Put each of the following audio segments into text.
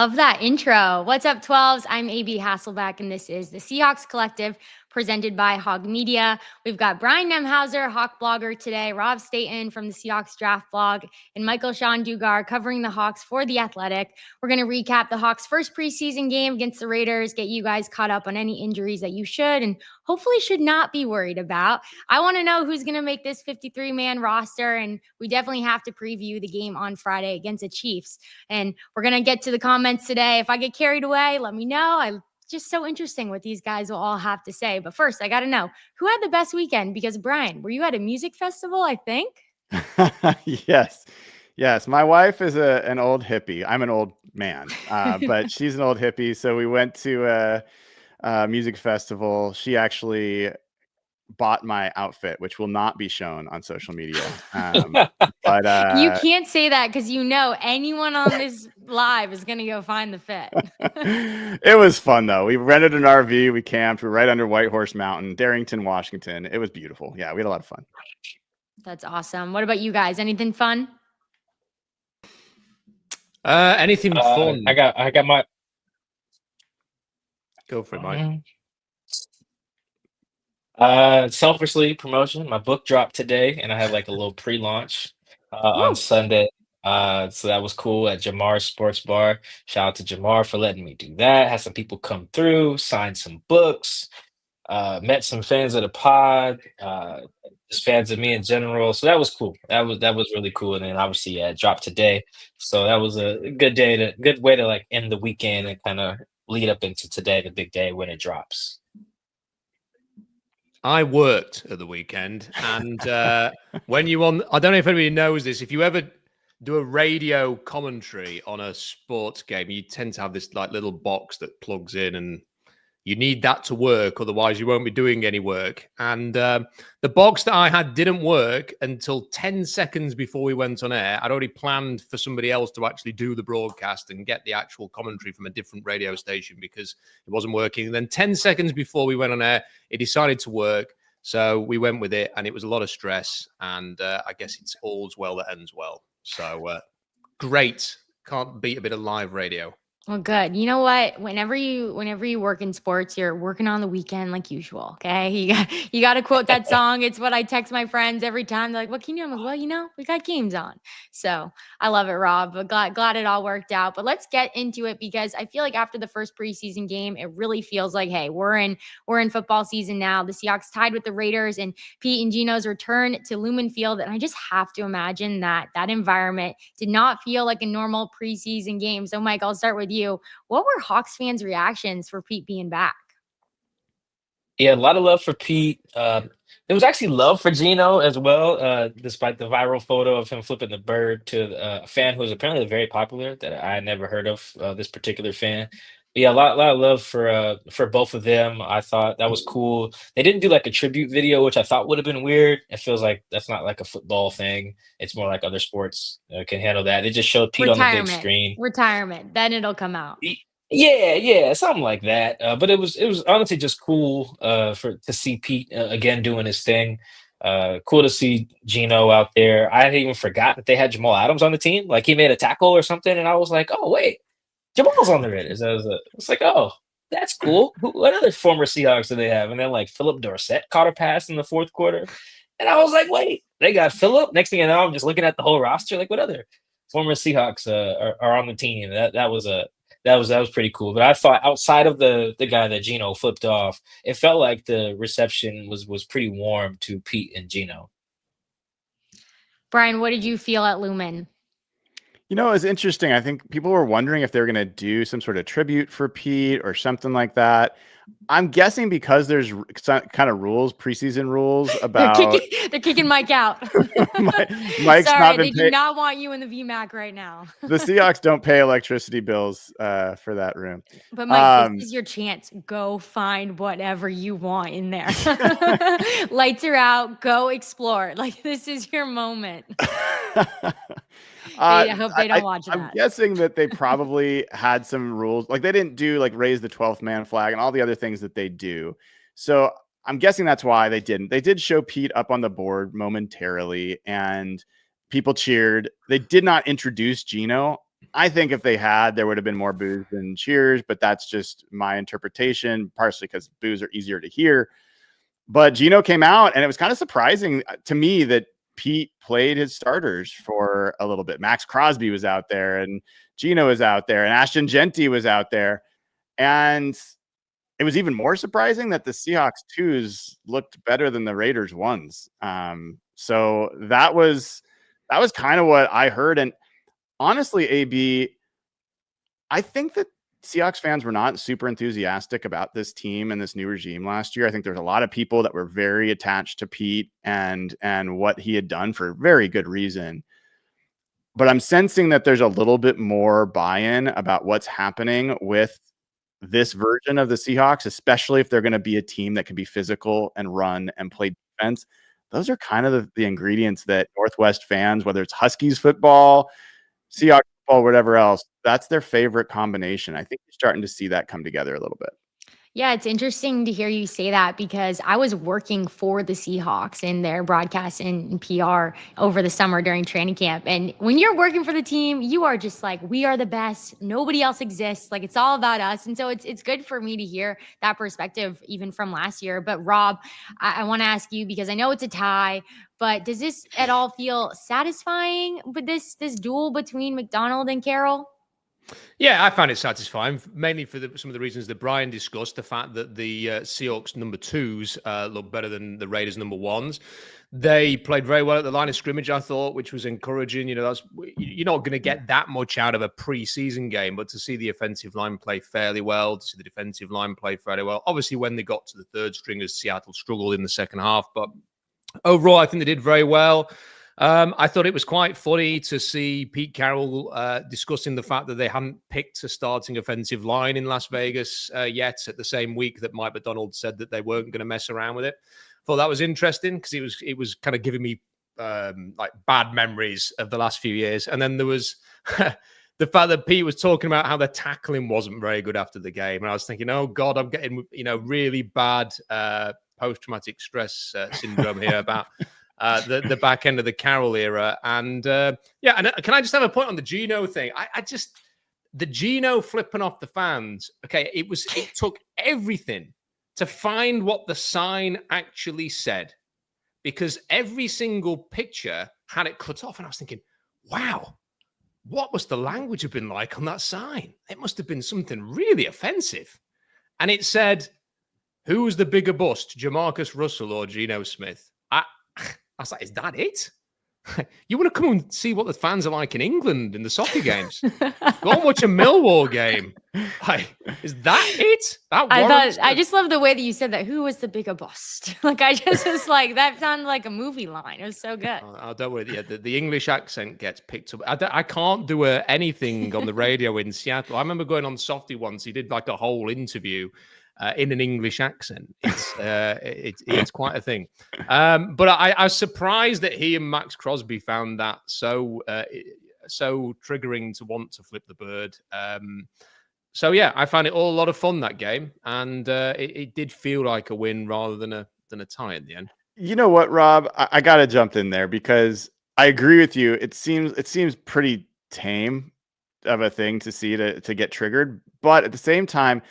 Love that intro. What's up, 12s? I'm AB Hasselbeck, and this is the Seahawks Collective presented by Hog Media. We've got Brian Nemhauser, Hawk blogger today, Rob Staton from the Seahawks Draft blog, and Michael Sean Dugar covering the Hawks for The Athletic. We're going to recap the Hawks' first preseason game against the Raiders, get you guys caught up on any injuries that you should and hopefully should not be worried about. I want to know who's going to make this 53-man roster, and we definitely have to preview the game on Friday against the Chiefs. And we're going to get to the comments today. If I get carried away, let me know. I'm just so interesting what these guys will all have to say. But first, I got to know, who had the best weekend? Because, Brian, were you at a music festival, I think? Yes. My wife is an old hippie. I'm an old man, but she's an old hippie. So we went to a music festival. She actually bought my outfit, which will not be shown on social media. But you can't say that because anyone on this live is going to go find the fit. It was fun, though. We rented an RV. We camped. We're right under White Horse Mountain, Darrington, Washington. It was beautiful. Yeah, we had a lot of fun. That's awesome. What about you guys? Anything fun? Anything fun? I got my. Go for it, Mike. Selfishly promotion. My book dropped today, and I had like a little pre-launch on Sunday. So that was cool at Jamar's Sports Bar. Shout out to Jamar for letting me do that. Had some people come through, signed some books, met some fans of the pod, just fans of me in general. So that was cool. That was really cool. And then obviously it dropped today. So that was a good way to like end the weekend and kind of lead up into today, the big day when it drops. I worked at the weekend, and when you I don't know if anybody knows this, if you ever do a radio commentary on a sports game, you tend to have this like little box that plugs in, and you need that to work, otherwise you won't be doing any work. And the box that I had didn't work until 10 seconds before we went on air. I'd already planned for somebody else to actually do the broadcast and get the actual commentary from a different radio station because it wasn't working. And then 10 seconds before we went on air, it decided to work. So we went with it, and it was a lot of stress. And I guess it's all's well that ends well. So great. Can't beat a bit of live radio. Well, good. You know what? Whenever you work in sports, you're working on the weekend like usual. Okay, you got to quote that song. It's what I text my friends every time. They're like, "What can you do?" I'm like, "Well, we got games on." So I love it, Rob. But glad it all worked out. But let's get into it because I feel like after the first preseason game, it really feels like, hey, we're in football season now. The Seahawks tied with the Raiders, and Pete and Gino's return to Lumen Field. And I just have to imagine that environment did not feel like a normal preseason game. So, Mike, I'll start with you. What were Hawks fans' reactions for Pete being back? Yeah, a lot of love for Pete. There was actually love for Gino as well, despite the viral photo of him flipping the bird to a fan who was apparently very popular that I had never heard of, this particular fan. But yeah, a lot of love for both of them. I thought that was cool. They didn't do like a tribute video, which I thought would have been weird. It feels like that's not like a football thing. It's more like other sports can handle that. They just showed Pete on the big screen. Retirement. Then it'll come out. Yeah, something like that. But it was honestly just cool to see Pete again doing his thing. Cool to see Gino out there. I had even forgot that they had Jamal Adams on the team. Like he made a tackle or something, and I was like, oh wait, Jamal's on the Raiders. It's like, oh, that's cool. What other former Seahawks do they have? And then like Philip Dorsett caught a pass in the fourth quarter, and I was like, wait, they got Philip. Next thing you know, I'm just looking at the whole roster. Like, what other former Seahawks are on the team? That was pretty cool. But I thought outside of the guy that Gino flipped off, it felt like the reception was pretty warm to Pete and Gino. Brian, what did you feel at Lumen? It was interesting. I think people were wondering if they were going to do some sort of tribute for Pete or something like that. I'm guessing because there's kind of preseason rules about they're kicking Mike out. Mike's sorry, they do not want you in the VMAC right now. The Seahawks don't pay electricity bills for that room. But Mike, this is your chance. Go find whatever you want in there. Lights are out. Go explore. Like this is your moment. I hope they don't watch that. I'm guessing that they probably had some rules. Like they didn't do like raise the 12th man flag and all the other things that they do. So I'm guessing that's why they didn't. They did show Pete up on the board momentarily and people cheered. They did not introduce Gino. I think if they had, there would have been more boos than cheers, but that's just my interpretation, partially because boos are easier to hear. But Gino came out, and it was kind of surprising to me that Pete played his starters for a little bit. Max Crosby was out there, and Gino was out there, and Ashton Genty was out there. And it was even more surprising that the Seahawks 2s looked better than the Raiders 1s. So that was kind of what I heard. And honestly, AB, I think that Seahawks fans were not super enthusiastic about this team and this new regime last year. I think there's a lot of people that were very attached to Pete and what he had done for very good reason. But I'm sensing that there's a little bit more buy-in about what's happening with this version of the Seahawks, especially if they're going to be a team that can be physical and run and play defense. Those are kind of the ingredients that Northwest fans, whether it's Huskies football, Seahawks football, whatever else, that's their favorite combination. I think you're starting to see that come together a little bit. Yeah, it's interesting to hear you say that because I was working for the Seahawks in their broadcast and PR over the summer during training camp. And when you're working for the team, you are just like, we are the best. Nobody else exists. Like, it's all about us. And so it's good for me to hear that perspective even from last year. But Rob, I want to ask you, because I know it's a tie, but does this at all feel satisfying with this duel between McDonald and Carroll? Yeah, I found it satisfying, mainly for some of the reasons that Brian discussed. The fact that the Seahawks number 2s look better than the Raiders number 1s. They played very well at the line of scrimmage, I thought, which was encouraging. You know, you're not going to get that much out of a preseason game, but to see the offensive line play fairly well, to see the defensive line play fairly well. Obviously, when they got to the third stringers, Seattle struggled in the second half, but overall, I think they did very well. I thought it was quite funny to see Pete Carroll discussing the fact that they hadn't picked a starting offensive line in Las Vegas yet at the same week that Mike Macdonald said that they weren't going to mess around with it. Thought that was interesting because it was kind of giving me like bad memories of the last few years. And then there was the fact that Pete was talking about how the tackling wasn't very good after the game. And I was thinking, oh God, I'm getting, really bad post-traumatic stress syndrome here about the back end of the Carroll era. And and can I just have a point on the Gino thing? The Gino flipping off the fans. Okay, it took everything to find what the sign actually said, because every single picture had it cut off. And I was thinking, wow, what must the language have been like on that sign? It must have been something really offensive. And it said, who's the bigger bust, Jamarcus Russell or Geno Smith? I was like, is that it? You want to come and see what the fans are like in England in the soccer games? Go and watch a Millwall game. Like, is that it? I just love the way that you said that. Who was the bigger bust? Like, I just was like, that sounded like a movie line. It was so good. I don't worry. Yeah, the English accent gets picked up. I can't do anything on the radio in Seattle. I remember going on Softy once. He did like a whole interview in an English accent. It's quite a thing. But I was surprised that he and Max Crosby found that so triggering to want to flip the bird. So yeah, I found it all a lot of fun, that game, and it did feel like a win rather than a tie at the end. You know what, Rob? I got to jump in there because I agree with you. It seems pretty tame of a thing to see to get triggered, but at the same time,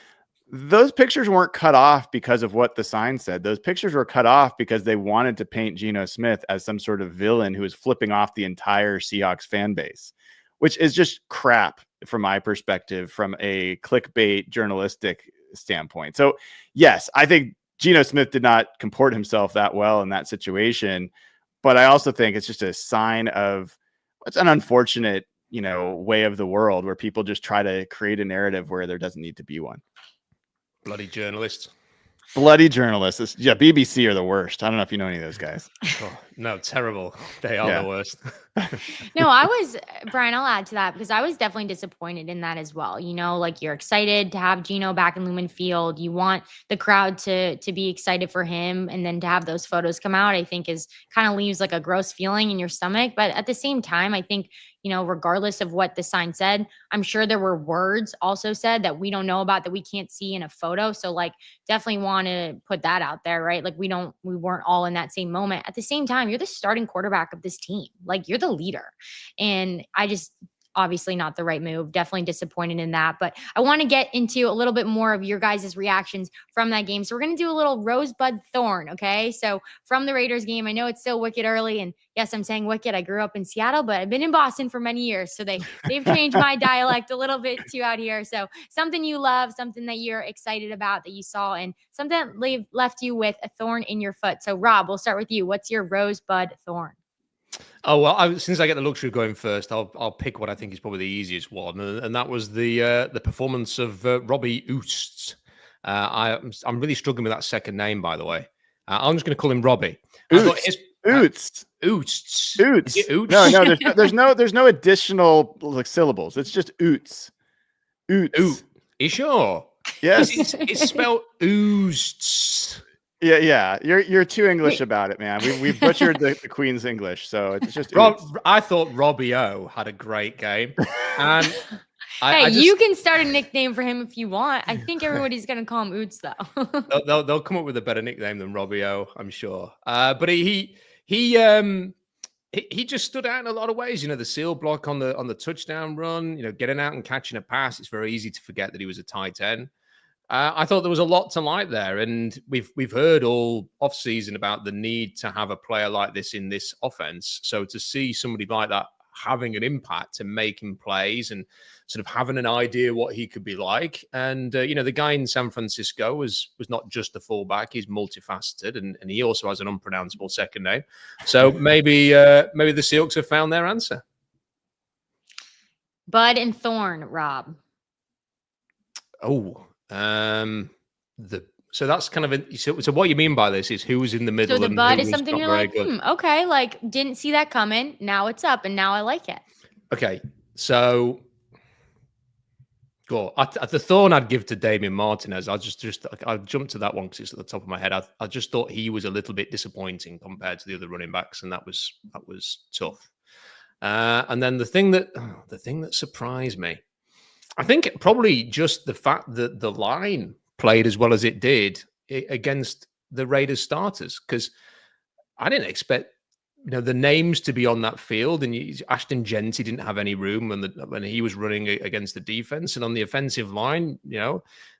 those pictures weren't cut off because of what the sign said. Those pictures were cut off because they wanted to paint Geno Smith as some sort of villain who was flipping off the entire Seahawks fan base, which is just crap from my perspective, from a clickbait journalistic standpoint. So yes, I think Geno Smith did not comport himself that well in that situation, but I also think it's just a sign of what's an unfortunate, way of the world where people just try to create a narrative where there doesn't need to be one. Bloody journalists. Yeah, BBC are the worst. I don't know if you know any of those guys. Oh, no, terrible. They are the worst. No, Brian, I'll add to that because I was definitely disappointed in that as well. Like, you're excited to have Geno back in Lumen Field. You want the crowd to be excited for him. And then to have those photos come out, I think is kind of leaves like a gross feeling in your stomach. But at the same time, I think, regardless of what the sign said, I'm sure there were words also said that we don't know about, that we can't see in a photo. So like, definitely want to put that out there, right? Like, we weren't all in that same moment. At the same time, you're the starting quarterback of this team. Like, you're the leader. And obviously not the right move. Definitely disappointed in that. But I want to get into a little bit more of your guys' reactions from that game. So we're going to do a little rosebud thorn. Okay. So from the Raiders game, I know it's still wicked early. And yes, I'm saying wicked. I grew up in Seattle, but I've been in Boston for many years. So they've changed my dialect a little bit too out here. So something you love, something that you're excited about that you saw, and something that left you with a thorn in your foot. So Rob, we'll start with you. What's your rosebud thorn? Oh, well, since I get the luxury of going first, I'll pick what I think is probably the easiest one, and that was the performance of Robbie Oosts. I'm really struggling with that second name, by the way. I'm just going to call him Robbie. Oots. Oots. No, there's no additional like syllables. It's just oots. Oots. Are you sure? Yes. It's spelled oosts. Yeah. You're too English about it, man. We butchered the Queen's English, so it's just. I thought Robbie O had a great game, and you can start a nickname for him if you want. I think everybody's gonna call him Oots though. they'll come up with a better nickname than Robbie O, I'm sure. But he just stood out in a lot of ways. The seal block on the touchdown run. Getting out and catching a pass. It's very easy to forget that he was a tight end. I thought there was a lot to like there, and we've heard all off season about the need to have a player like this in this offense. So to see somebody like that having an impact and making plays and sort of having an idea what he could be like, and the guy in San Francisco was not just a fullback; he's multifaceted, and he also has an unpronounceable second name. So maybe the Seahawks have found their answer. Bud and Thorn, Rob. Oh. So that's kind of so what you mean by this is who was in the middle. So the bud is something you're like, okay, like didn't see that coming. Now it's up, and now I like it. Okay, so go the thorn I'd give to Damian Martinez. I jumped to that one because it's at the top of my head. I just thought he was a little bit disappointing compared to the other running backs, and that was tough. And then the thing that surprised me, I think probably just the fact that the line played as well as it did against the Raiders starters, because I didn't expect the names to be on that field, and Ashton Genty didn't have any room when he was running against the defense, and on the offensive line,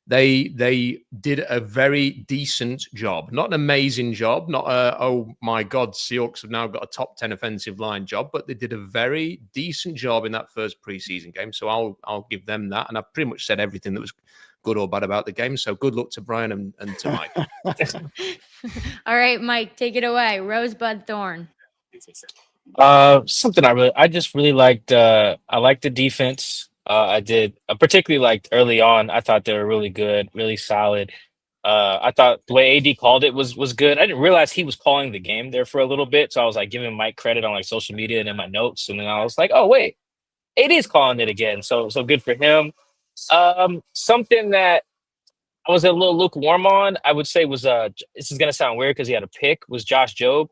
they did a very decent job, not an amazing job, not oh my God, Seahawks have now got a top 10 offensive line job, but they did a very decent job in that first preseason game. So I'll give them that, and I've pretty much said everything that was good or bad about the game. So good luck to Brian and to Mike. All right, Mike, take it away. Rosebud Thorn. Something I just really liked. I liked the defense. I did. Particularly liked early on. I thought they were really good, really solid. I thought the way AD called it was good. I didn't realize he was calling the game there for a little bit, so I was like giving Mike credit on like social media and in my notes, and then I was like, oh wait, AD is calling it again. So good for him. Something that I was a little lukewarm on, I would say, was this is gonna sound weird because he had a pick, was Josh Jobe.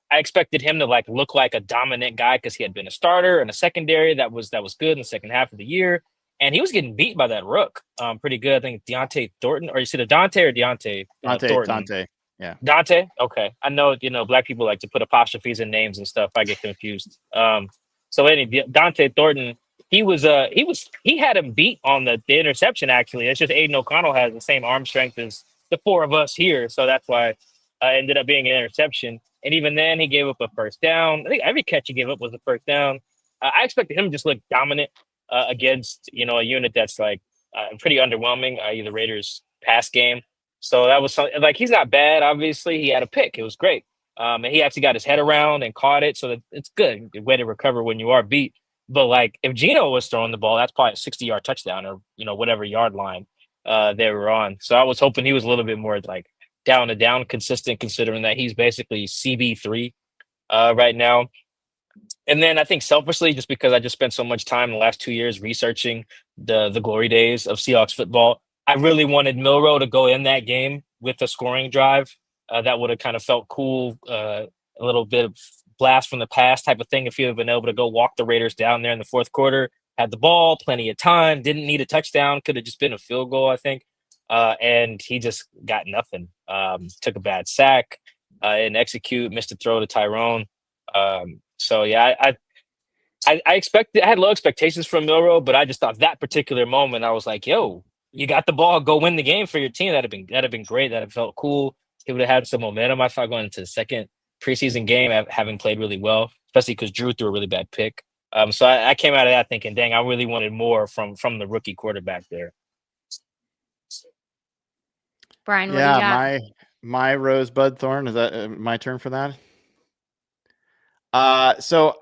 I expected him to look like a dominant guy because he had been a starter in a secondary that was good in the second half of the year, and he was getting beat by that rook pretty good. I think Deontay Thornton, or is it a Dante or Deontay? Dante. Yeah. Dante. Okay, I know Black people like to put apostrophes in names and stuff. I get confused. So anyway, Dante Thornton, he had him beat on the interception. Actually, it's just Aiden O'Connell has the same arm strength as the four of us here, so that's why ended up being an interception. And even then, he gave up a first down. I think every catch he gave up was a first down. I expected him to just look dominant against a unit that's pretty underwhelming, the Raiders' pass game. So that was something, he's not bad. Obviously, he had a pick. It was great, and he actually got his head around and caught it. So it's good. Good way to recover when you are beat. But if Geno was throwing the ball, that's probably a 60-yard touchdown or whatever yard line they were on. So I was hoping he was a little bit more down to down consistent, considering that he's basically CB3 right now. And then I think selfishly, just because I just spent so much time in the last 2 years researching the glory days of Seahawks football, I really wanted Milroe to go in that game with a scoring drive. That would have kind of felt cool, a little bit of blast from the past type of thing if he had been able to go walk the Raiders down there in the fourth quarter, had the ball, plenty of time, didn't need a touchdown, could have just been a field goal, I think. And he just got nothing. Took a bad sack and execute, missed a throw to Tyrone. So yeah, I had low expectations from Milroe, but I just thought that particular moment, I was like, yo, you got the ball, go win the game for your team. That'd have been great. That'd have felt cool. He would have had some momentum. I thought going into the second preseason game, having played really well, especially because Drew threw a really bad pick. So I came out of that thinking, dang, I really wanted more from the rookie quarterback there. Brian, what do you got? my rosebud thorn, is that my turn for that? So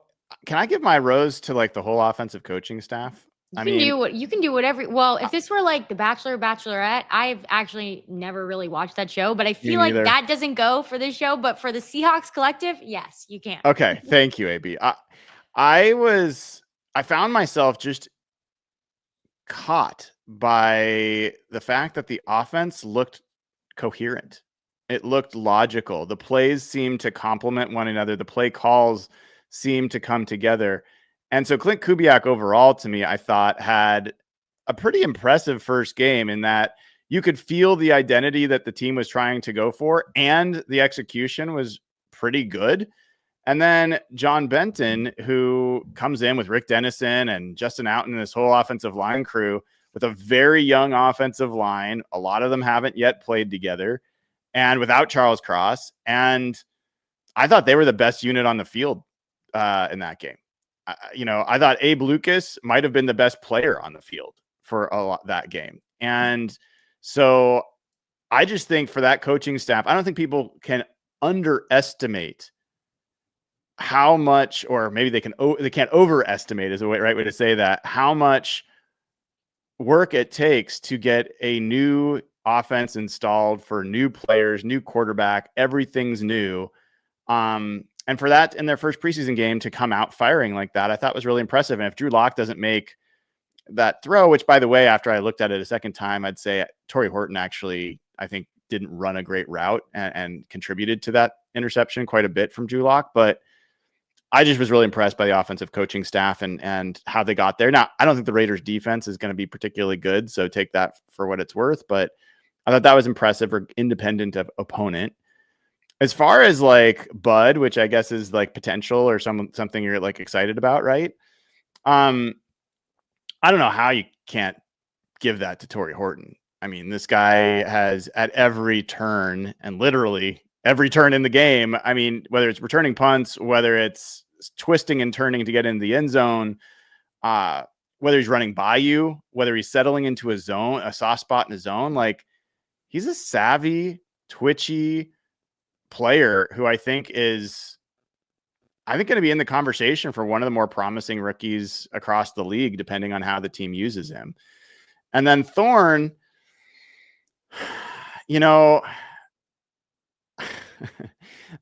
can I give my rose to like the whole offensive coaching staff? You can do whatever. Well, if this were like The Bachelor, Bachelorette, I've actually never really watched that show, but I feel like that doesn't go for this show. But for the Seahawks Collective, yes, you can. Okay, thank you, AB. I found myself just caught by the fact that the offense looked coherent. It looked logical. The plays seemed to complement one another. The play calls seemed to come together. And so Clint Kubiak overall, to me, I thought had a pretty impressive first game in that you could feel the identity that the team was trying to go for, and the execution was pretty good. And then John Benton, who comes in with Rick Dennison and Justin Outen and this whole offensive line crew with a very young offensive line. A lot of them haven't yet played together, and without Charles Cross. And I thought they were the best unit on the field in that game. I thought Abe Lucas might have been the best player on the field for that game. And so I just think for that coaching staff, I don't think people can underestimate how much, or maybe they can't overestimate is the right way to say that, how much work it takes to get a new offense installed for new players, new quarterback, everything's new. And for that in their first preseason game to come out firing like that, I thought was really impressive. And if Drew Lock doesn't make that throw, which by the way, after I looked at it a second time, I'd say Torrey Horton actually, I think, didn't run a great route and contributed to that interception quite a bit from Drew Lock. But I just was really impressed by the offensive coaching staff and how they got there. Now, I don't think the Raiders defense is going to be particularly good, so take that for what it's worth. But I thought that was impressive for independent of opponent. As far as like Bud, which I guess is like potential or something you're like excited about, right? I don't know how you can't give that to Torrey Horton. I mean, this guy has at every turn, and literally every turn in the game. I mean, whether it's returning punts, whether it's twisting and turning to get into the end zone, whether he's running by you, whether he's settling into a zone, a soft spot in a zone, like he's a savvy, twitchy player who I think is going to be in the conversation for one of the more promising rookies across the league, depending on how the team uses him. And then Thorn,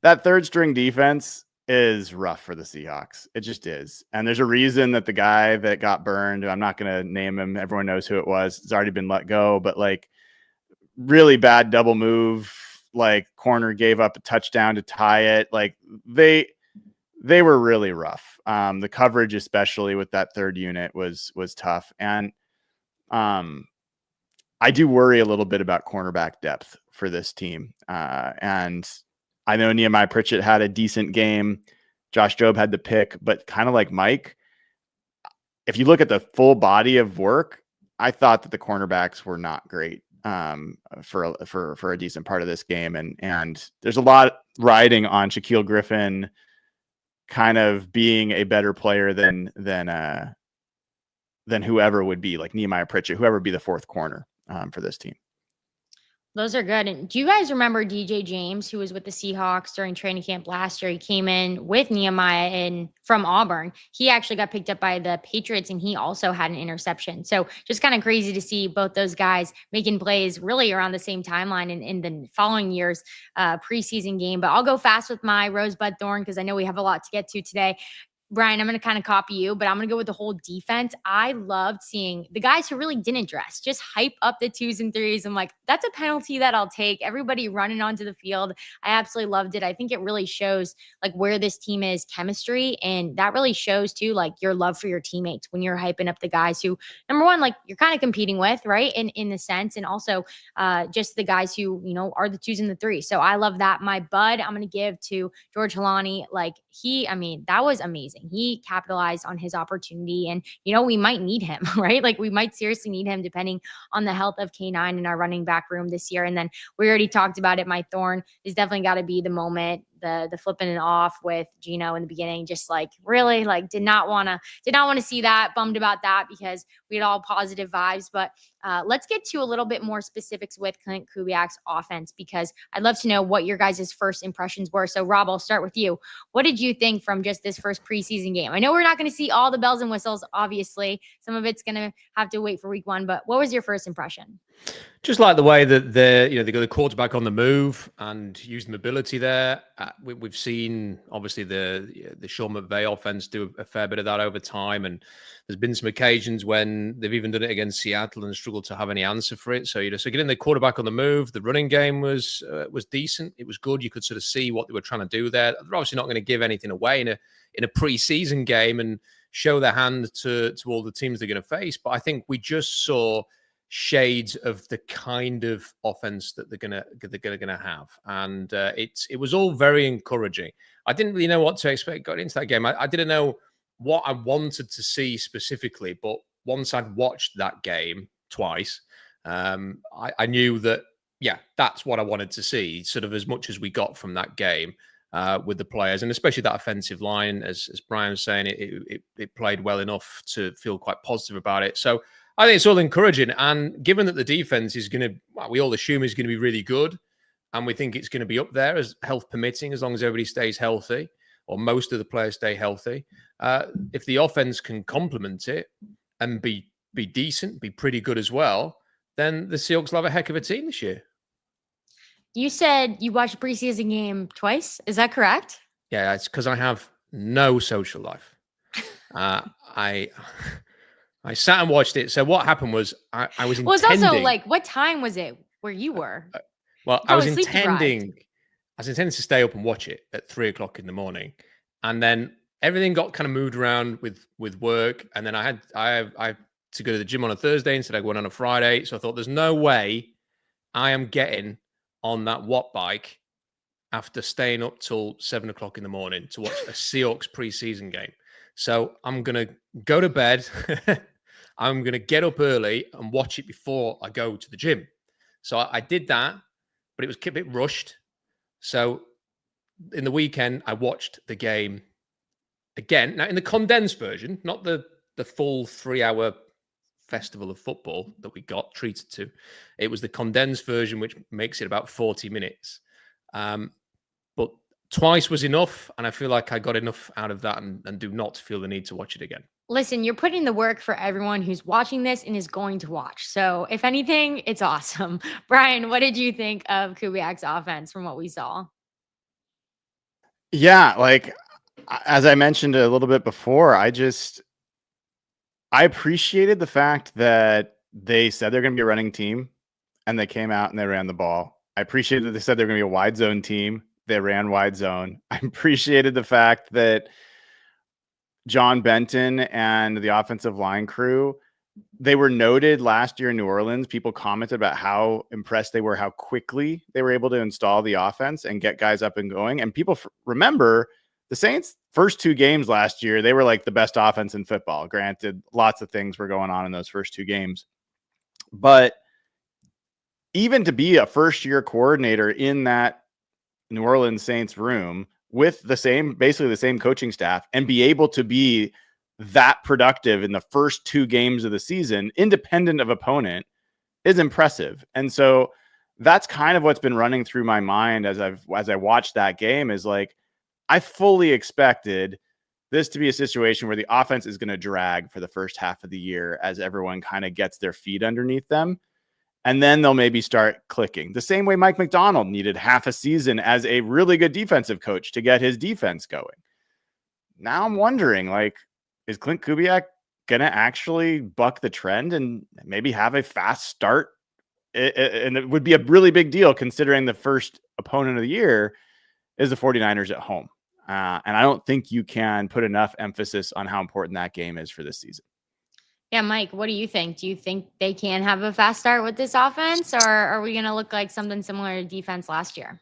that third string defense is rough for the Seahawks. It just is. And there's a reason that the guy that got burned, I'm not going to name him, everyone knows who it was, it's already been let go, but like really bad double move, like corner gave up a touchdown to tie it. Like they were really rough. The coverage, especially with that third unit, was tough. And I do worry a little bit about cornerback depth for this team. And I know Nehemiah Pritchett had a decent game. Josh Jobe had the pick, but kind of like Mike, if you look at the full body of work, I thought that the cornerbacks were not great for a decent part of this game. And there's a lot riding on Shaquille Griffin kind of being a better player than whoever would be, like Nehemiah Pritchett, whoever would be the fourth corner for this team. Those are good. And do you guys remember DJ James, who was with the Seahawks during training camp last year? He came in with Nehemiah from Auburn. He actually got picked up by the Patriots, and he also had an interception. So just kind of crazy to see both those guys making plays really around the same timeline in the following year's preseason game. But I'll go fast with my Rosebud Thorn because I know we have a lot to get to today. Brian, I'm going to kind of copy you, but I'm going to go with the whole defense. I loved seeing the guys who really didn't dress, just hype up the 2s and 3s. I'm like, that's a penalty that I'll take. Everybody running onto the field. I absolutely loved it. I think it really shows like where this team is chemistry. And that really shows too, like your love for your teammates when you're hyping up the guys who, number one, like you're kind of competing with, right? In the sense, and also just the guys who, are the 2s and the 3s. So I love that. My bud, I'm going to give to George Halani. Like that was amazing. amazing. He capitalized on his opportunity, and we might need him, right? Like we might seriously need him depending on the health of K9 in our running back room this year. And then we already talked about it. My thorn is definitely got to be the moment, the flipping it off with Gino in the beginning. Just like really, like did not want to see that. Bummed about that because we had all positive vibes. But let's get to a little bit more specifics with Clint Kubiak's offense, because I'd love to know what your guys' first impressions were. So Rob, I'll start with you. What did you think from just this first preseason game? I know we're not going to see all the bells and whistles, obviously. Some of it's going to have to wait for week 1, but what was your first impression? Just like the way that they got the quarterback on the move and use the mobility there. We've seen obviously the Sean McVay offense do a fair bit of that over time, and there's been some occasions when they've even done it against Seattle and struggled to have any answer for it. So so getting the quarterback on the move, the running game was decent. It was good. You could sort of see what they were trying to do there. They're obviously not going to give anything away in a preseason game and show their hand to all the teams they're going to face. But I think we just saw shades of the kind of offense that they're gonna have, and it was all very encouraging. I didn't really know what to expect going into that game. I didn't know what I wanted to see specifically, but once I'd watched that game twice, I knew that that's what I wanted to see. Sort of as much as we got from that game with the players, and especially that offensive line, as Brian was saying, it played well enough to feel quite positive about it. So I think it's all encouraging. And given that the defense is going to, we all assume is going to be really good, and we think it's going to be up there as health permitting, as long as everybody stays healthy, or most of the players stay healthy. If the offense can complement it and be decent, be pretty good as well, then the Seahawks will have a heck of a team this year. You said you watched a preseason game twice. Is that correct? Yeah, it's because I have no social life. I sat and watched it. So what happened was I was intending. Well, it's also like, what time was it where you were? I was intending to stay up and watch it at 3:00 in the morning, and then everything got kind of moved around with work, and then I had to go to the gym on a Thursday instead of going on a Friday. So I thought, there's no way I am getting on that Watt bike after staying up till 7:00 in the morning to watch a Seahawks preseason game. So I'm gonna go to bed. I'm going to get up early and watch it before I go to the gym. So I did that, but it was a bit rushed. So in the weekend, I watched the game again. Now, in the condensed version, not the full 3-hour festival of football that we got treated to. It was the condensed version, which makes it about 40 minutes. But twice was enough, and I feel like I got enough out of that and do not feel the need to watch it again. Listen, you're putting the work for everyone who's watching this and is going to watch. So if anything, it's awesome. Brian, what did you think of Kubiak's offense from what we saw? Yeah, like as I mentioned a little bit before, I appreciated the fact that they said they're going to be a running team and they came out and they ran the ball. I appreciated that they said they're going to be a wide zone team. They ran wide zone. I appreciated the fact that John Benton and the offensive line crew, they were noted last year in New Orleans. People commented about how impressed they were, how quickly they were able to install the offense and get guys up and going. And people remember the Saints' first 2 games last year, they were like the best offense in football. Granted, lots of things were going on in those first 2 games. But even to be a first-year coordinator in that New Orleans Saints room with basically the same coaching staff, and be able to be that productive in the first 2 games of the season, independent of opponent, is impressive. And so that's kind of what's been running through my mind as I watched that game, is like, I fully expected this to be a situation where the offense is going to drag for the first half of the year as everyone kind of gets their feet underneath them. And then they'll maybe start clicking. The same way Mike McDonald needed half a season as a really good defensive coach to get his defense going. Now I'm wondering, like, is Clint Kubiak going to actually buck the trend and maybe have a fast start? And it would be a really big deal considering the first opponent of the year is the 49ers at home. And I don't think you can put enough emphasis on how important that game is for this season. Yeah, Mike, what do you think? Do you think they can have a fast start with this offense, or are we going to look like something similar to defense last year?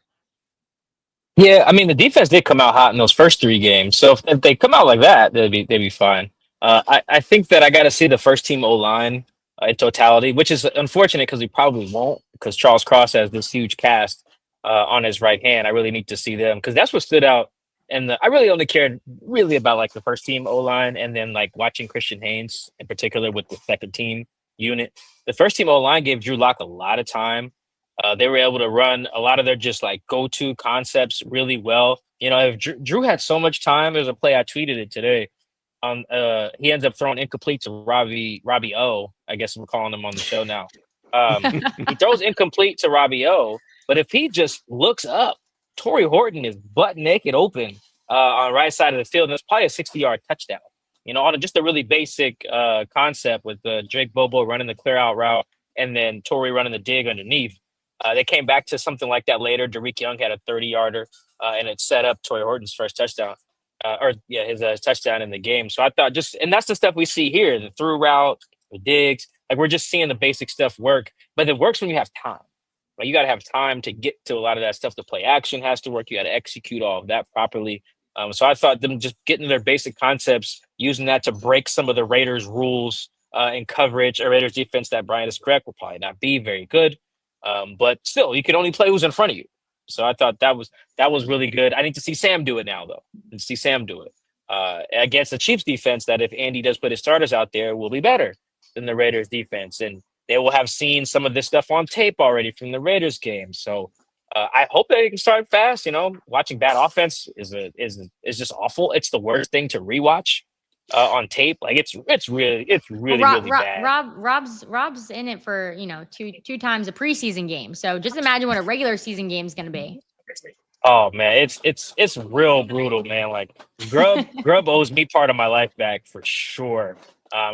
Yeah, I mean the defense did come out hot in those first 3 games. So if they come out like that, they'd be fine. I think that I got to see the first team O line in totality, which is unfortunate because we probably won't because Charles Cross has this huge cast on his right hand. I really need to see them because that's what stood out. And I really only cared really about like the first team O line and then like watching Christian Haynes in particular with the second team unit. The first team O line gave Drew Lock a lot of time. They were able to run a lot of their just like go-to concepts really well. You know, if Drew had so much time, there's a play I tweeted it today. He ends up throwing incomplete to Robbie O. I guess we're calling him on the show now. He throws incomplete to Robbie O, but if he just looks up, Torrey Horton is butt naked open on the right side of the field, and it's probably a 60-yard touchdown. You know, on just a really basic concept with Drake Bobo running the clear out route and then Torrey running the dig underneath. They came back to something like that later. Derek Young had a 30-yarder, and it set up Torrey Horton's first touchdown, his touchdown in the game. So I thought and that's the stuff we see here, the through route, the digs. Like we're just seeing the basic stuff work, but it works when you have time. Like you got to have time to get to a lot of that stuff. The play action has to work. You got to execute all of that properly. So I thought them just getting their basic concepts, using that to break some of the Raiders rules in coverage or Raiders defense that Brian is correct will probably not be very good. But still, you can only play who's in front of you. So I thought that was really good. I need to see Sam do it now, though. And see Sam do it against the Chiefs defense. That if Andy does put his starters out there, will be better than the Raiders defense, and they will have seen some of this stuff on tape already from the Raiders game. So I hope that they can start fast. You know, watching bad offense is just awful. It's the worst thing to rewatch on tape. Like it's really bad. Rob's in it for two times a preseason game. So just imagine what a regular season game is going to be. Oh man, it's real brutal, man. Like Grubb owes me part of my life back for sure.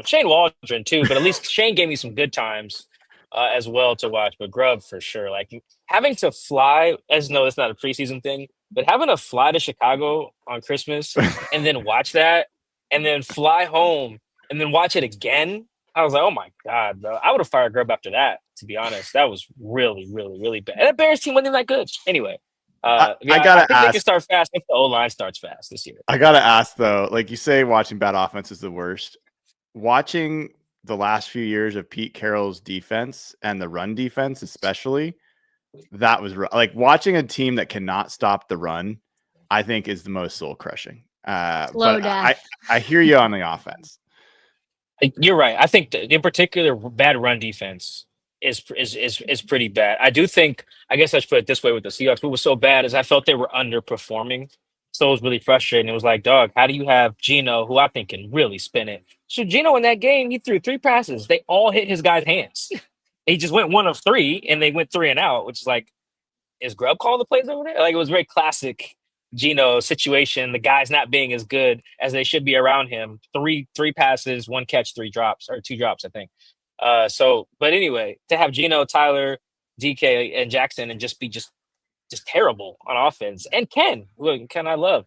Shane Waldron too, but at least Shane gave me some good times as well to watch. But Grubb for sure, like having to fly. As no, it's not a preseason thing, but having to fly to Chicago on Christmas and then watch that, and then fly home and then watch it again. I was like, oh my god, bro! I would have fired Grubb after that. To be honest, that was really, really, really bad. And that Bears team wasn't that good anyway. I think they can start fast if the O-line starts fast this year. I gotta ask though, like you say, watching bad offense is the worst. Watching the last few years of Pete Carroll's defense and the run defense, especially, that was like watching a team that cannot stop the run. I think is the most soul crushing. But I hear you on the offense. You're right. I think in particular, bad run defense is pretty bad. I do think. I guess I should put it this way with the Seahawks. What was so bad is I felt they were underperforming. So it was really frustrating. It was like, dog, how do you have Geno, who I think can really spin it? So Geno in that game, he threw 3 passes. They all hit his guy's hands. He just went 1 of 3, and they went 3 and out, which is like, is Grubb calling the plays over there? Like it was very classic Geno situation. The guys not being as good as they should be around him. 3 passes, 1 catch, 3 drops, or 2 drops, I think. But anyway, to have Geno, Tyler, DK, and Jackson and just be just terrible on offense. And Ken I love.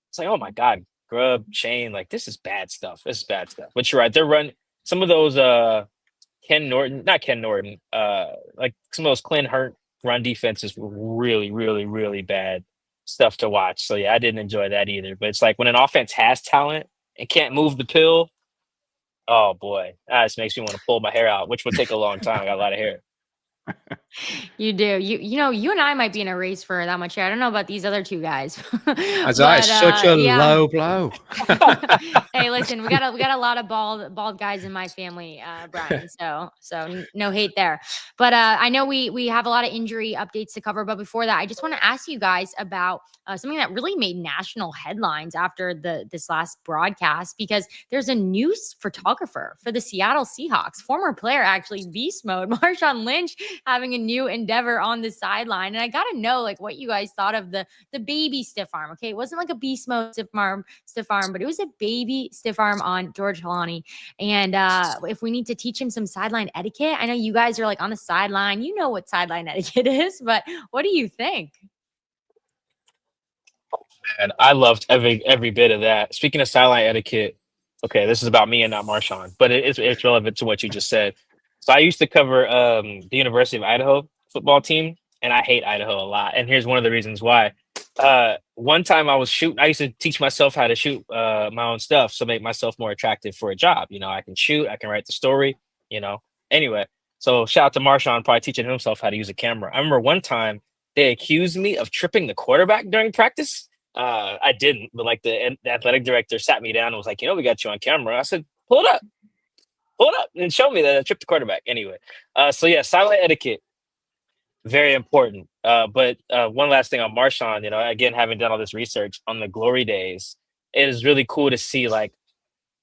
It's like, oh my God, Grubb, Shane, like this is bad stuff. But you're right. They're running some of those not Ken Norton, like some of those Clint Hurt run defenses were really, really, really bad stuff to watch. So yeah, I didn't enjoy that either. But it's like when an offense has talent and can't move the pill, oh boy, that just makes me want to pull my hair out, which would take a long time. I got a lot of hair. You do. You and I might be in a race for that much hair. I don't know about these other 2 guys. That is such a low blow. Hey, listen, we got a lot of bald guys in my family, Brian. So no hate there. But I know we have a lot of injury updates to cover. But before that, I just want to ask you guys about something that really made national headlines after this last broadcast, because there's a news photographer for the Seattle Seahawks, former player actually, beast mode, Marshawn Lynch, having a new endeavor on the sideline. And I got to know like what you guys thought of the baby stiff arm. Okay. It wasn't like a beast mode stiff arm, but it was a baby stiff arm on George Halani. And if we need to teach him some sideline etiquette, I know you guys are like on the sideline, you know what sideline etiquette is, but what do you think? And I loved every bit of that. Speaking of sideline etiquette, okay, this is about me and not Marshawn, but it's relevant to what you just said. So I used to cover the University of Idaho football team, and I hate Idaho a lot. And here's one of the reasons why. One time I was shooting. I used to teach myself how to shoot my own stuff, so make myself more attractive for a job. I can shoot, I can write the story. Anyway. So shout out to Marshawn, probably teaching himself how to use a camera. I remember one time they accused me of tripping the quarterback during practice. I didn't, but like the athletic director sat me down and was like, we got you on camera. I said, pull it up, and show me that I tripped the quarterback. Anyway, so yeah, silent etiquette, very important. But one last thing on Marshawn, again, having done all this research on the glory days, it is really cool to see like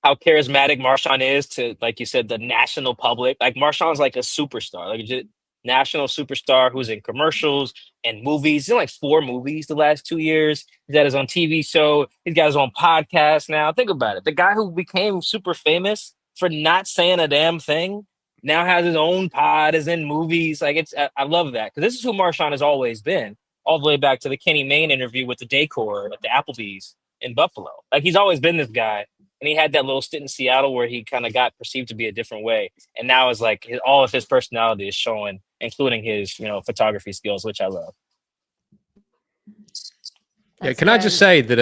how charismatic Marshawn is to, like you said, the national public. Like Marshawn's like a superstar, like a national superstar who's in commercials and movies. He's in like 4 movies the last 2 years. He's got his own TV show. He's got his own podcast now. Think about it. The guy who became super famous for not saying a damn thing now has his own pod, is in movies. Like I love that, because this is who Marshawn has always been, all the way back to the Kenny Mayne interview with the Decor at the Applebee's in Buffalo. Like he's always been this guy. And he had that little stint in Seattle where he kind of got perceived to be a different way. And now it's like all of his personality is showing, including his, photography skills, which I love. Yeah, can I just say that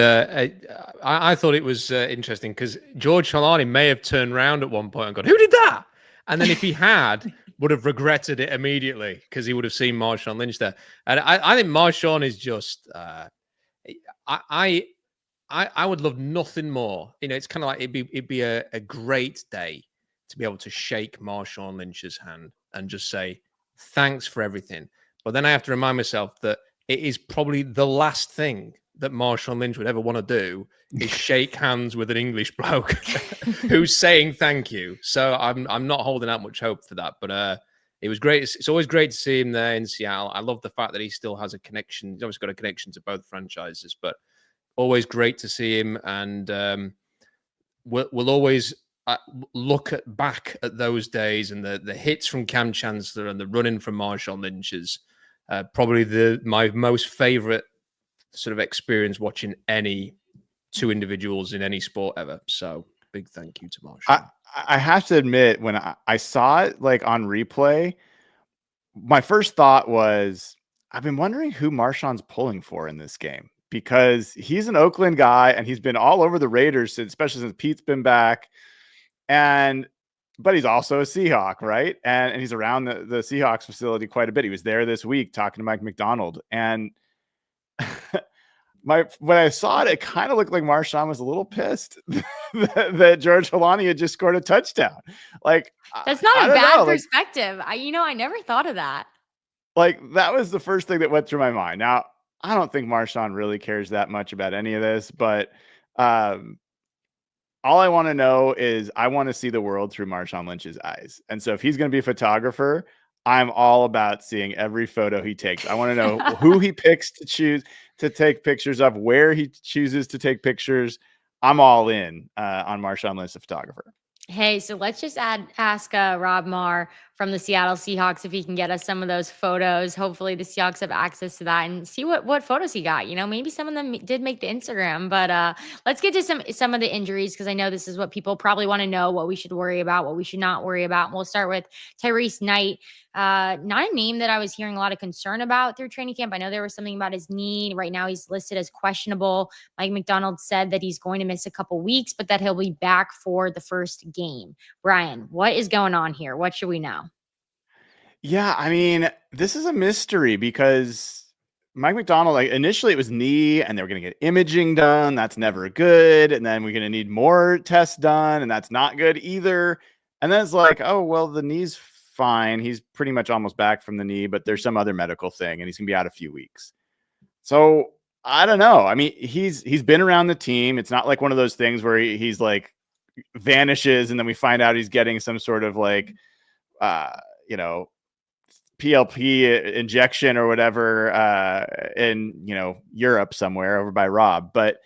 I thought it was interesting because George Holani may have turned around at one point and gone, "Who did that?" And then if he had, would have regretted it immediately because he would have seen Marshawn Lynch there. And I think Marshawn is just I would love nothing more. It's kind of like it'd be a great day to be able to shake Marshawn Lynch's hand and just say thanks for everything. But then I have to remind myself that it is probably the last thing that Marshawn Lynch would ever want to do is shake hands with an English bloke who's saying thank you. So I'm not holding out much hope for that. But it was great. It's always great to see him there in Seattle. I love the fact that he still has a connection. He's always got a connection to both franchises, but always great to see him, and we'll always look back at those days and the hits from Cam Chancellor and the running from Marshawn Lynch is probably my most favorite sort of experience watching any 2 individuals in any sport ever. So big thank you to Marshawn. I have to admit, when I saw it like on replay, my first thought was, I've been wondering who Marshawn's pulling for in this game, because he's an Oakland guy and he's been all over the Raiders, especially since Pete's been back. But he's also a Seahawk, right? And he's around the Seahawks facility quite a bit. He was there this week talking to Mike McDonald. And when I saw it, it kind of looked like Marshawn was a little pissed that George Holani had just scored a touchdown. Like, that's not a bad perspective. I never thought of that. Like, that was the first thing that went through my mind. Now, I don't think Marshawn really cares that much about any of this, but all I want to know is I want to see the world through Marshawn Lynch's eyes. And so if he's going to be a photographer, I'm all about seeing every photo he takes. I want to know who he picks to take pictures of, where he chooses to take pictures. I'm all in on Marshawn Lynch, the photographer. Hey, so let's just ask Rob Marr from the Seattle Seahawks if he can get us some of those photos. Hopefully the Seahawks have access to that and see what photos he got. Maybe some of them did make the Instagram, but let's get to some of the injuries, because I know this is what people probably want to know, what we should worry about, what we should not worry about. And we'll start with Tyrese Knight. Not a name that I was hearing a lot of concern about through training camp. I know there was something about his knee. Right now he's listed as questionable. Mike McDonald said that he's going to miss a couple weeks, but that he'll be back for the first game. Brian, what is going on here? What should we know? Yeah, I mean, this is a mystery, because Mike McDonald, like, initially it was knee and they were going to get imaging done. That's never good. And then we're going to need more tests done, and that's not good either. And then it's like, oh, well, the knee's fine. He's pretty much almost back from the knee, but there's some other medical thing and he's gonna be out a few weeks. So I don't know. I mean, he's been around the team. It's not like one of those things where he's like vanishes and then we find out he's getting some sort of like PLP injection or whatever in Europe somewhere over by Rob. But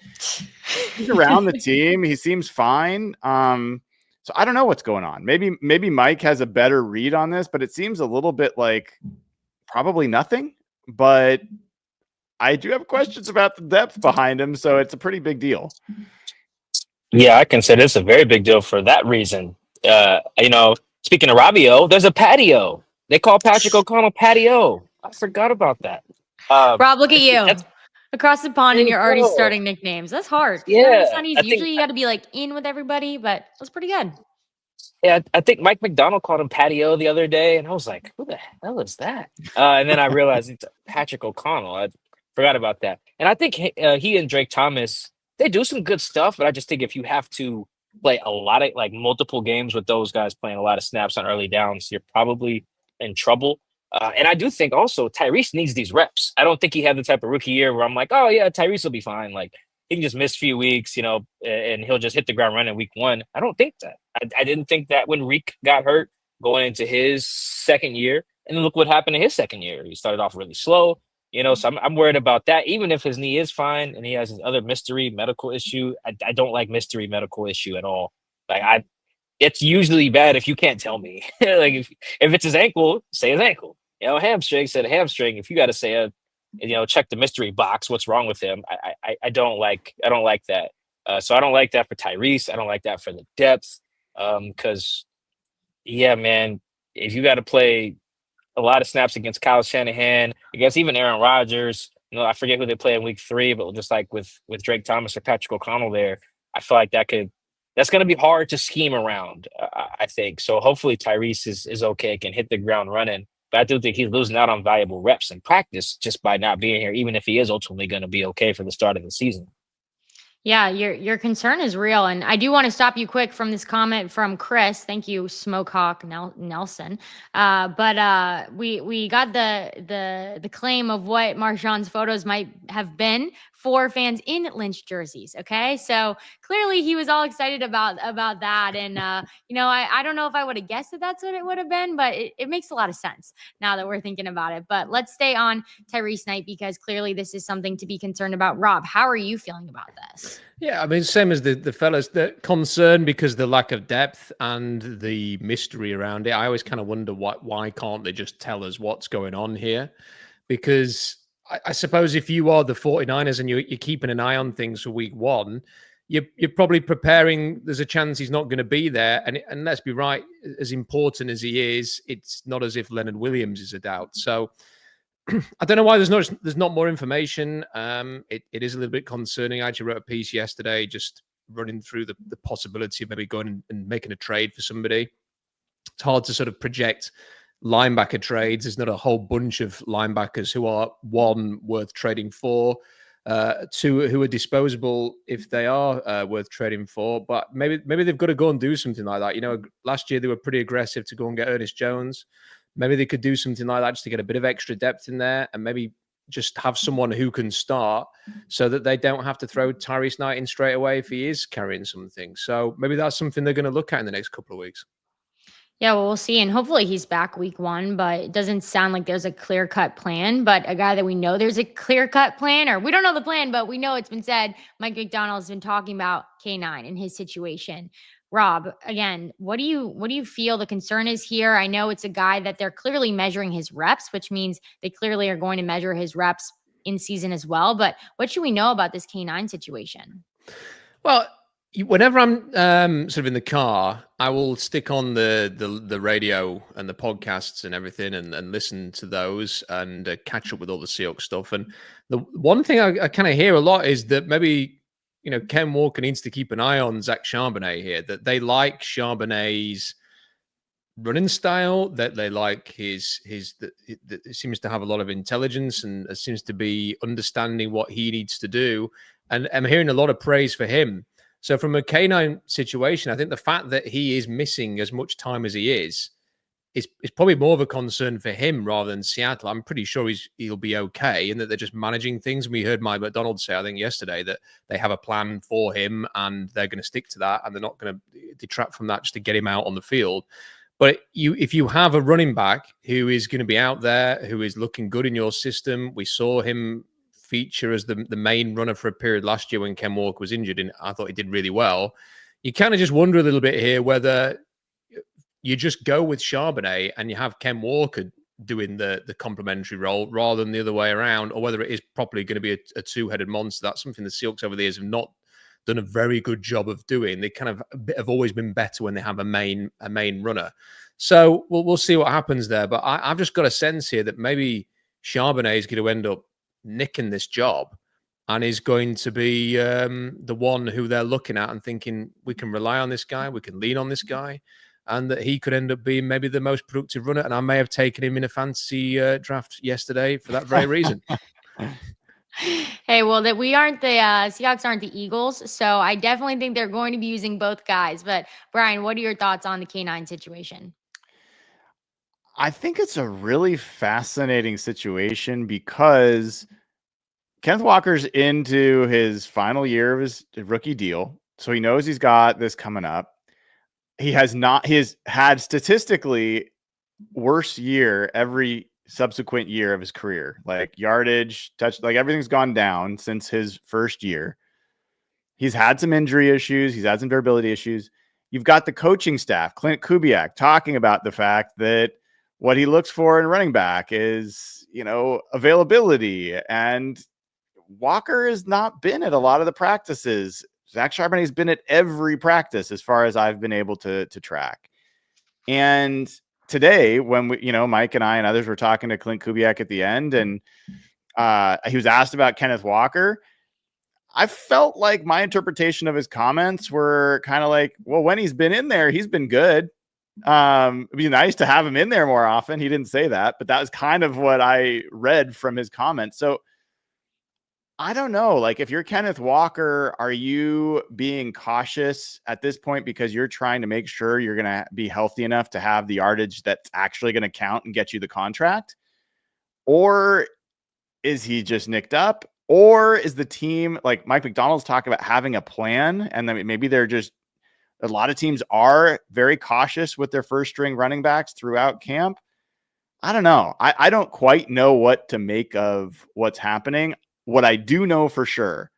he's around the team. He seems fine. So I don't know what's going on. Maybe Mike has a better read on this, but it seems a little bit like probably nothing. But I do have questions about the depth behind him, so it's a pretty big deal. Yeah, I consider this a very big deal for that reason. Speaking of Robbie-O, there's a patio. They call Patrick O'Connell Patio. I forgot about that. Rob, look at you. across the pond There and you you're already go. starting nicknames. That's hard. Yeah, It's not easy. I think Usually you got to be like in with everybody, but that's pretty good. yeah, I think Mike McDonald called him Patio the other day, and I was like, "Who the hell is that?" And then I realized it's Patrick O'Connell. I forgot about that. And I think he and Drake Thomas they do some good stuff, but I just think if you have to play a lot of like multiple games with those guys playing a lot of snaps on early downs, you're probably in trouble. And I do think also Tyrese needs these reps. I don't think he had the type of rookie year where I'm like, "Oh yeah, Tyrese will be fine." Like he can just miss a few weeks, and he'll just hit the ground running week one. I don't think that. I didn't think that when Reek got hurt going into his second year. And then look what happened in his second year. He started off really slow, so I'm worried about that. Even if his knee is fine and he has his other mystery medical issue, I don't like mystery medical issue at all. Like it's usually bad if you can't tell me. Like if it's his ankle, say his ankle. Hamstring, said a hamstring. If you got to say check the mystery box. What's wrong with him? I don't like that. So I don't like that for Tyrese. I don't like that for the depth. Because yeah, man, if you got to play a lot of snaps against Kyle Shanahan, against even Aaron Rodgers, I forget who they play in week 3, but just like with Drake Thomas or Patrick O'Connell there, I feel like that's going to be hard to scheme around. I think so. Hopefully Tyrese is okay, can hit the ground running. But I do think he's losing out on valuable reps in practice just by not being here, even if he is ultimately going to be okay for the start of the season. Yeah, your concern is real. And I do want to stop you quick from this comment from Chris. Thank you, Smokehawk Nelson. But we got the claim of what Marshawn's photos might have been for fans in Lynch jerseys. Okay. So clearly he was all excited about that. And I don't know if I would have guessed that that's what it would have been, but it makes a lot of sense now that we're thinking about it. But let's stay on Tyrese Knight because clearly this is something to be concerned about. Rob, how are you feeling about this? Yeah, I mean, same as the fellas, the concern because the lack of depth and the mystery around it. I always kind of wonder why can't they just tell us what's going on here? Because I suppose if you are the 49ers and you're keeping an eye on things for week 1, you're probably preparing. There's a chance he's not going to be there. And let's be right, as important as he is, it's not as if Leonard Williams is a doubt. So I don't know why there's not more information. It is a little bit concerning. I actually wrote a piece yesterday just running through the possibility of maybe going and making a trade for somebody. It's hard to sort of project linebacker trades. There's not a whole bunch of linebackers who are, 1, worth trading for, 2, who are disposable if they are worth trading for. But maybe they've got to go and do something like that. Last year they were pretty aggressive to go and get Ernest Jones. Maybe they could do something like that just to get a bit of extra depth in there and maybe just have someone who can start so that they don't have to throw Tyrese Knight in straight away if he is carrying something. So maybe that's something they're going to look at in the next couple of weeks. Yeah, well, we'll see. And hopefully he's back week 1, but it doesn't sound like there's a clear-cut plan. But a guy that we know there's a clear-cut plan, or we don't know the plan, but we know it's been said, Mike McDonald's been talking about K9 and his situation. Rob, again, what do you feel the concern is here? I know it's a guy that they're clearly measuring his reps, which means they clearly are going to measure his reps in season as well. But what should we know about this K9 situation? Well, whenever I'm sort of in the car, I will stick on the radio and the podcasts and everything and listen to those and catch up with all the Seahawks stuff. And the one thing I kind of hear a lot is that maybe Ken Walker needs to keep an eye on Zach Charbonnet here, that they like Charbonnet's running style, that they like that seems to have a lot of intelligence and seems to be understanding what he needs to do. And I'm hearing a lot of praise for him. So from a K9 situation, I think the fact that he is missing as much time as he is probably more of a concern for him rather than Seattle. I'm pretty sure he'll be okay and that they're just managing things. We heard Mike McDonald say, I think yesterday, that they have a plan for him and they're going to stick to that and they're not going to detract from that just to get him out on the field. But if you have a running back who is going to be out there, who is looking good in your system, we saw him feature as the main runner for a period last year when Ken Walker was injured, and I thought he did really well. You kind of just wonder a little bit here whether you just go with Charbonnet and you have Ken Walker doing the complementary role rather than the other way around, or whether it is properly going to be a two-headed monster. That's something the Seahawks over the years have not done a very good job of doing. They kind of have always been better when they have a main runner. So we'll see what happens there. But I've just got a sense here that maybe Charbonnet is going to end up nicking this job and is going to be the one who they're looking at and thinking, we can rely on this guy, we can lean on this guy, and that he could end up being maybe the most productive runner. And I may have taken him in a fantasy draft yesterday for that very reason. Hey, well, that we aren't the Seahawks aren't the Eagles, so I definitely think they're going to be using both guys. But Brian, what are your thoughts on the K9 situation? I think it's a really fascinating situation because Kenneth Walker's into his final year of his rookie deal, so he knows he's got this coming up. He has had statistically worse year every subsequent year of his career, like yardage, touch, like everything's gone down since his first year. He's had some injury issues. He's had some durability issues. You've got the coaching staff, Clint Kubiak, talking about the fact that what he looks for in running back is, availability. And Walker has not been at a lot of the practices. Zach Charbonnet's been at every practice as far as I've been able to track. And today, when Mike and I and others were talking to Clint Kubiak at the end, and he was asked about Kenneth Walker, I felt like my interpretation of his comments were kind of like, well, when he's been in there, he's been good. It'd be nice to have him in there more often. He didn't say that, but that was kind of what I read from his comments. So I don't know. Like, if you're Kenneth Walker, are you being cautious at this point because you're trying to make sure you're going to be healthy enough to have the yardage that's actually going to count and get you the contract? Or is he just nicked up? Or is the team, like Mike McDonald's talking about, having a plan? And then maybe they're just, a lot of teams are very cautious with their first string running backs throughout camp. I don't know. I don't quite know what to make of what's happening. What I do know for sure,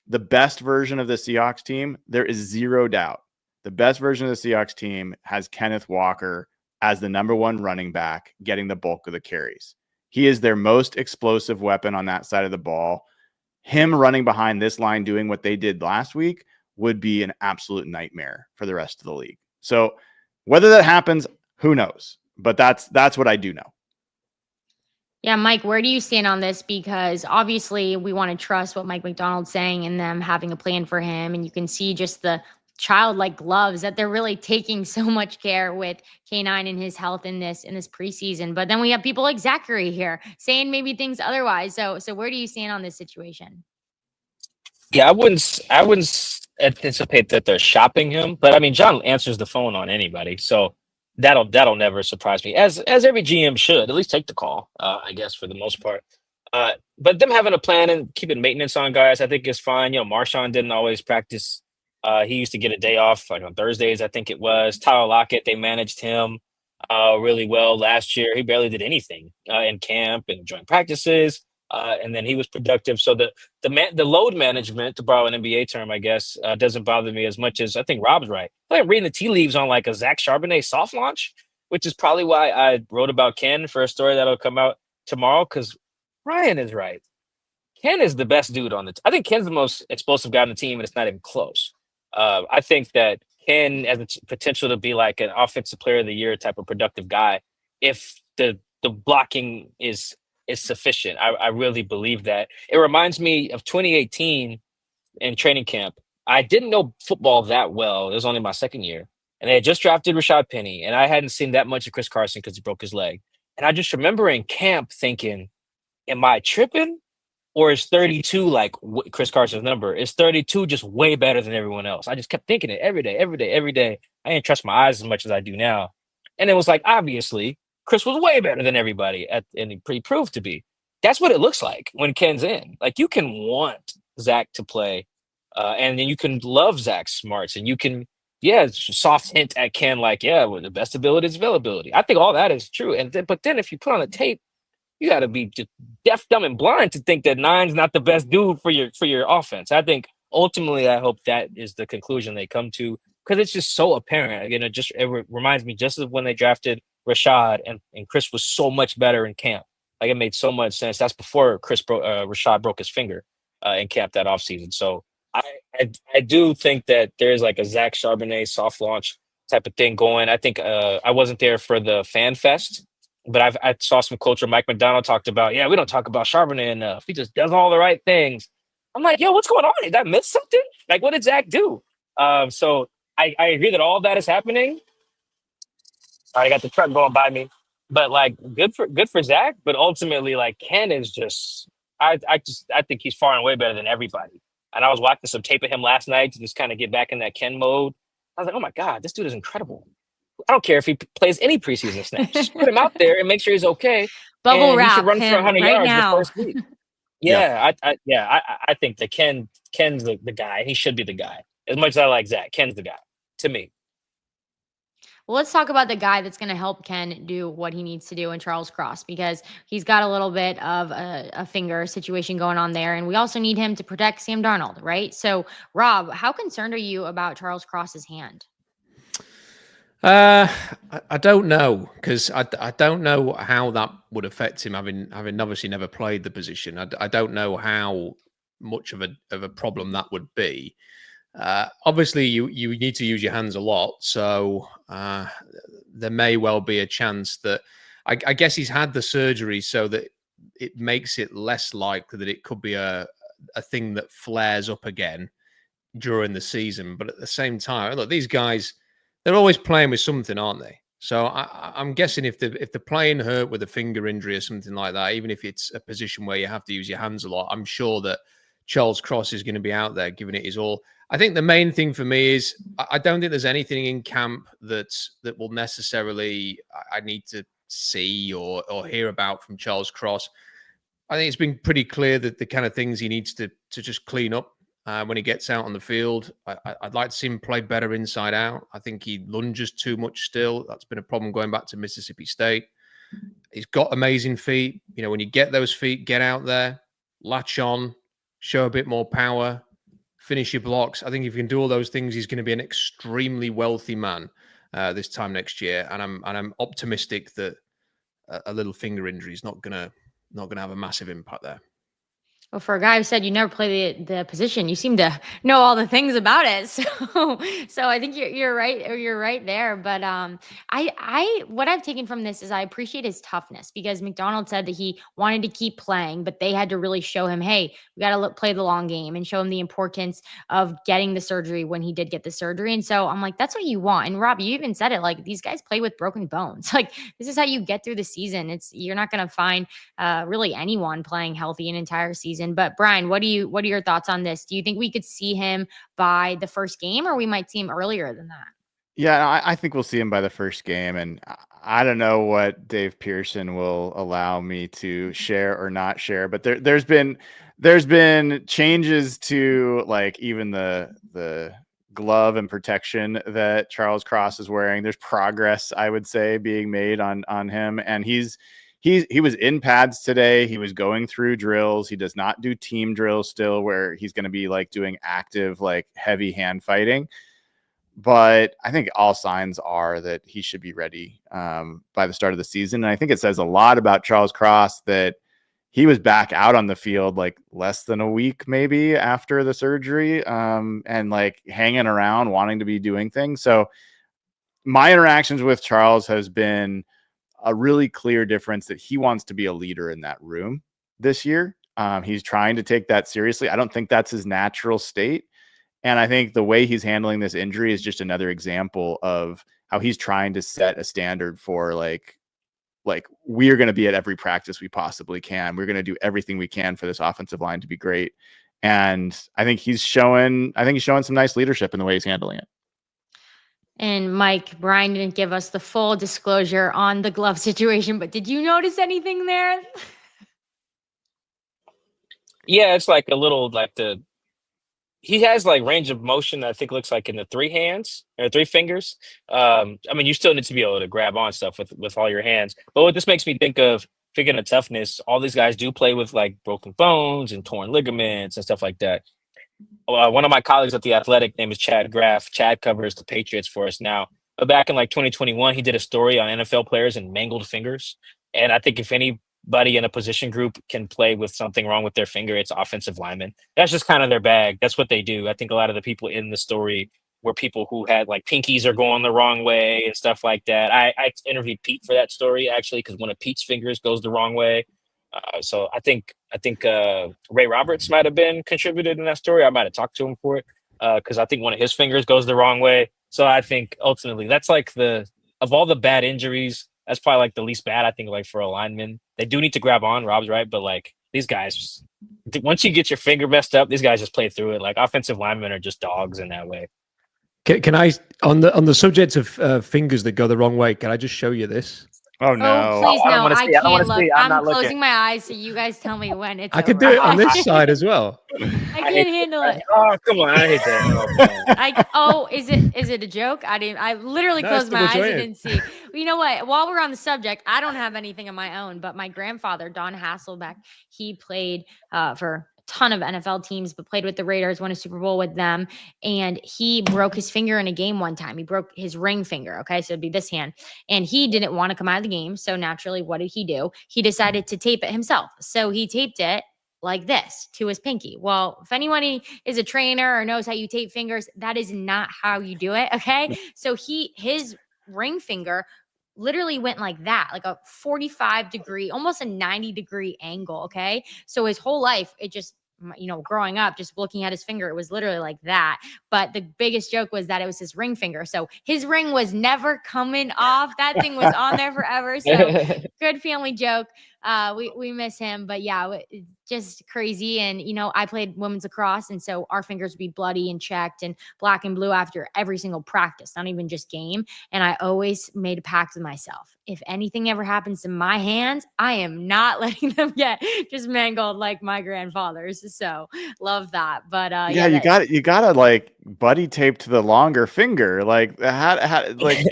the best version of the Seahawks team, there is zero doubt. The best version of the Seahawks team has Kenneth Walker as the number one running back, getting the bulk of the carries. He is their most explosive weapon on that side of the ball. Him running behind this line, doing what they did last week, would be an absolute nightmare for the rest of the league. So whether that happens, who knows? But that's what I do know. Yeah, Mike, where do you stand on this? Because obviously we want to trust what Mike McDonald's saying and them having a plan for him. And you can see just the childlike gloves that they're really taking so much care with K9 and his health in this preseason. But then we have people like Zachary here saying maybe things otherwise. So where do you stand on this situation? Yeah, I wouldn't anticipate that they're shopping him, but I mean, John answers the phone on anybody, so that'll never surprise me. As every GM should, at least take the call, I guess, for the most part. But them having a plan and keeping maintenance on guys, I think is fine. Marshawn didn't always practice. He used to get a day off, like on Thursdays, I think it was. Tyler Lockett, they managed him really well last year. He barely did anything in camp and joint practices. And then he was productive. So the load management, to borrow an NBA term, I guess, doesn't bother me as much as I think Rob's right. I'm reading the tea leaves on like a Zach Charbonnet soft launch, which is probably why I wrote about Ken for a story that'll come out tomorrow, because Ryan is right. Ken is the best dude on I think Ken's the most explosive guy on the team, and it's not even close. I think that Ken has the potential to be like an offensive player of the year type of productive guy if the blocking is sufficient. I really believe that. It reminds me of 2018 in training camp. I didn't know football that well. It was only my second year. And they had just drafted Rashad Penny, and I hadn't seen that much of Chris Carson because he broke his leg. And I just remember in camp thinking, am I tripping? Or is 32 like Chris Carson's number? Is 32 just way better than everyone else? I just kept thinking it every day. I didn't trust my eyes as much as I do now. And it was like, obviously, Chris was way better than everybody, and he proved to be. That's what it looks like when Ken's in. Like, you can want Zach to play, and then you can love Zach's smarts, and you can, soft hint at Ken, like, well, the best ability is availability. I think all that is true. But then if you put on a tape, you got to be just deaf, dumb, and blind to think that 9's not the best dude for your offense. I think ultimately, I hope that is the conclusion they come to, because it's just so apparent. It reminds me just of when they drafted Rashad, and Chris was so much better in camp. Like, it made so much sense. That's before Rashad broke his finger in camp that offseason. So I do think that there's like a Zach Charbonnet soft launch type of thing going. I think I wasn't there for the fan fest, but I saw some culture. Mike McDonald talked about, we don't talk about Charbonnet enough. He just does all the right things. I'm like, yo, what's going on? Did I miss something? Like, what did Zach do? So I agree that all of that is happening. I got the truck going by me, but like, good for Zach. But ultimately, like, Ken is just, I think he's far and away better than everybody. And I was watching some tape of him last night to just kind of get back in that Ken mode. I was like, oh my god, this dude is incredible. I don't care if he plays any preseason snaps. Just put him out there and make sure he's okay. Bubble And he should wrap run for him 100 right yards the now. first week. Yeah, I think that Ken's the guy. He should be the guy. As much as I like Zach, Ken's the guy to me. Well, let's talk about the guy that's going to help Ken do what he needs to do in Charles Cross, because he's got a little bit of a finger situation going on there. And we also need him to protect Sam Darnold, right? So, Rob, how concerned are you about Charles Cross's hand? I don't know, because I don't know how that would affect him, having obviously never played the position. I don't know how much of a problem that would be. Obviously, you need to use your hands a lot, so there may well be a chance that I guess he's had the surgery so that it makes it less likely that it could be a thing that flares up again during the season. But at the same time, look, these guys, they're always playing with something, aren't they? So I'm guessing if they're playing hurt with a finger injury or something like that, even if it's a position where you have to use your hands a lot, I'm sure that Charles Cross is going to be out there giving it his all. I think the main thing for me is I don't think there's anything in camp that will necessarily I need to see or hear about from Charles Cross. I think it's been pretty clear that the kind of things he needs to just clean up when he gets out on the field. I'd like to see him play better inside out. I think he lunges too much still. That's been a problem going back to Mississippi State. He's got amazing feet. You know, when you get those feet, get out there, latch on, show a bit more power, finish your blocks. I think if you can do all those things, he's going to be an extremely wealthy man this time next year. And I'm optimistic that a little finger injury is not gonna have a massive impact there. Well, for a guy who said you never play the position, you seem to know all the things about it. So I think you're right. Or you're right there. But I what I've taken from this is I appreciate his toughness, because McDonald said that he wanted to keep playing, but they had to really show him, hey, we got to play the long game, and show him the importance of getting the surgery when he did get the surgery. And so I'm like, that's what you want. And Rob, you even said it, like, these guys play with broken bones. Like, this is how you get through the season. You're not going to find really anyone playing healthy an entire season. But Brian, what are your thoughts on this? Do you think we could see him by the first game, or we might see him earlier than that? Yeah, I think we'll see him by the first game, and I don't know what Dave Pearson will allow me to share or not share, but there's been changes to, like, even the glove and protection that Charles Cross is wearing. There's progress, I would say, being made on him, and he was in pads today. He was going through drills. He does not do team drills still, where he's going to be like doing active, like, heavy hand fighting. But I think all signs are that he should be ready by the start of the season. And I think it says a lot about Charles Cross that he was back out on the field like less than a week maybe after the surgery, and like hanging around, wanting to be doing things. So my interactions with Charles has been a really clear difference that he wants to be a leader in that room this year. He's trying to take that seriously. I don't think that's his natural state. And I think the way he's handling this injury is just another example of how he's trying to set a standard for like we're going to be at every practice we possibly can. We're going to do everything we can for this offensive line to be great. And I think he's showing some nice leadership in the way he's handling it. And Mike, Brian didn't give us the full disclosure on the glove situation, but did you notice anything there? Yeah, it's like a little like he has like range of motion that I think looks like in the three hands or three fingers. I mean, you still need to be able to grab on stuff with all your hands. But what this makes me think of, speaking of toughness, all these guys do play with like broken bones and torn ligaments and stuff like that. One of my colleagues at The Athletic, name is Chad Graff. Chad covers the Patriots for us now. But back in like 2021, he did a story on NFL players and mangled fingers. And I think if anybody in a position group can play with something wrong with their finger, it's offensive linemen. That's just kind of their bag. That's what they do. I think a lot of the people in the story were people who had like pinkies are going the wrong way and stuff like that. I interviewed Pete for that story, actually, because one of Pete's fingers goes the wrong way. So I think Ray Roberts might have been contributed in that story. I might have talked to him for it because I think one of his fingers goes the wrong way. So I think ultimately that's like of all the bad injuries, that's probably like the least bad. I think like for a lineman, they do need to grab on. Rob's right, but like these guys, once you get your finger messed up, these guys just play through it. Like offensive linemen are just dogs in that way. Can I on the subject of fingers that go the wrong way? Can I just show you this? Oh no! Oh, please, I don't no. wanna I see it. I don't can't wanna see look. it. I'm I'm not looking. closing my eyes so you guys tell me when it's I could over. do it on this side as well. I can't handle it. Oh, come on. I hate that. Oh, man. Is it a joke? I literally No, it's closed my eyes double and jointed. didn't see. Well, you know what? While we're on the subject, I don't have anything of my own, but my grandfather, Don Hasselbeck, he played for a ton of NFL teams, but played with the Raiders, won a Super Bowl with them, and he broke his finger in a game one time. He broke his ring finger. Okay, so it'd be this hand, and he didn't want to come out of the game. So naturally, what did he do? He decided to tape it himself. So he taped it like this to his pinky. Well, if anyone is a trainer or knows how you tape fingers, that is not how you do it. Okay. So his ring finger literally went like that, like a 45-degree, almost a 90-degree angle. Okay. So his whole life, it just, growing up, just looking at his finger, it was literally like that. But the biggest joke was that it was his ring finger. So his ring was never coming off. That thing was on there forever. So good family joke. We miss him, but yeah, just crazy. And I played women's lacrosse, and so our fingers would be bloody and checked and black and blue after every single practice, not even just game. And I always made a pact with myself: if anything ever happens to my hands, I am not letting them get just mangled like my grandfather's. So love that. But Yeah, you got to like buddy tape to the longer finger. Like like.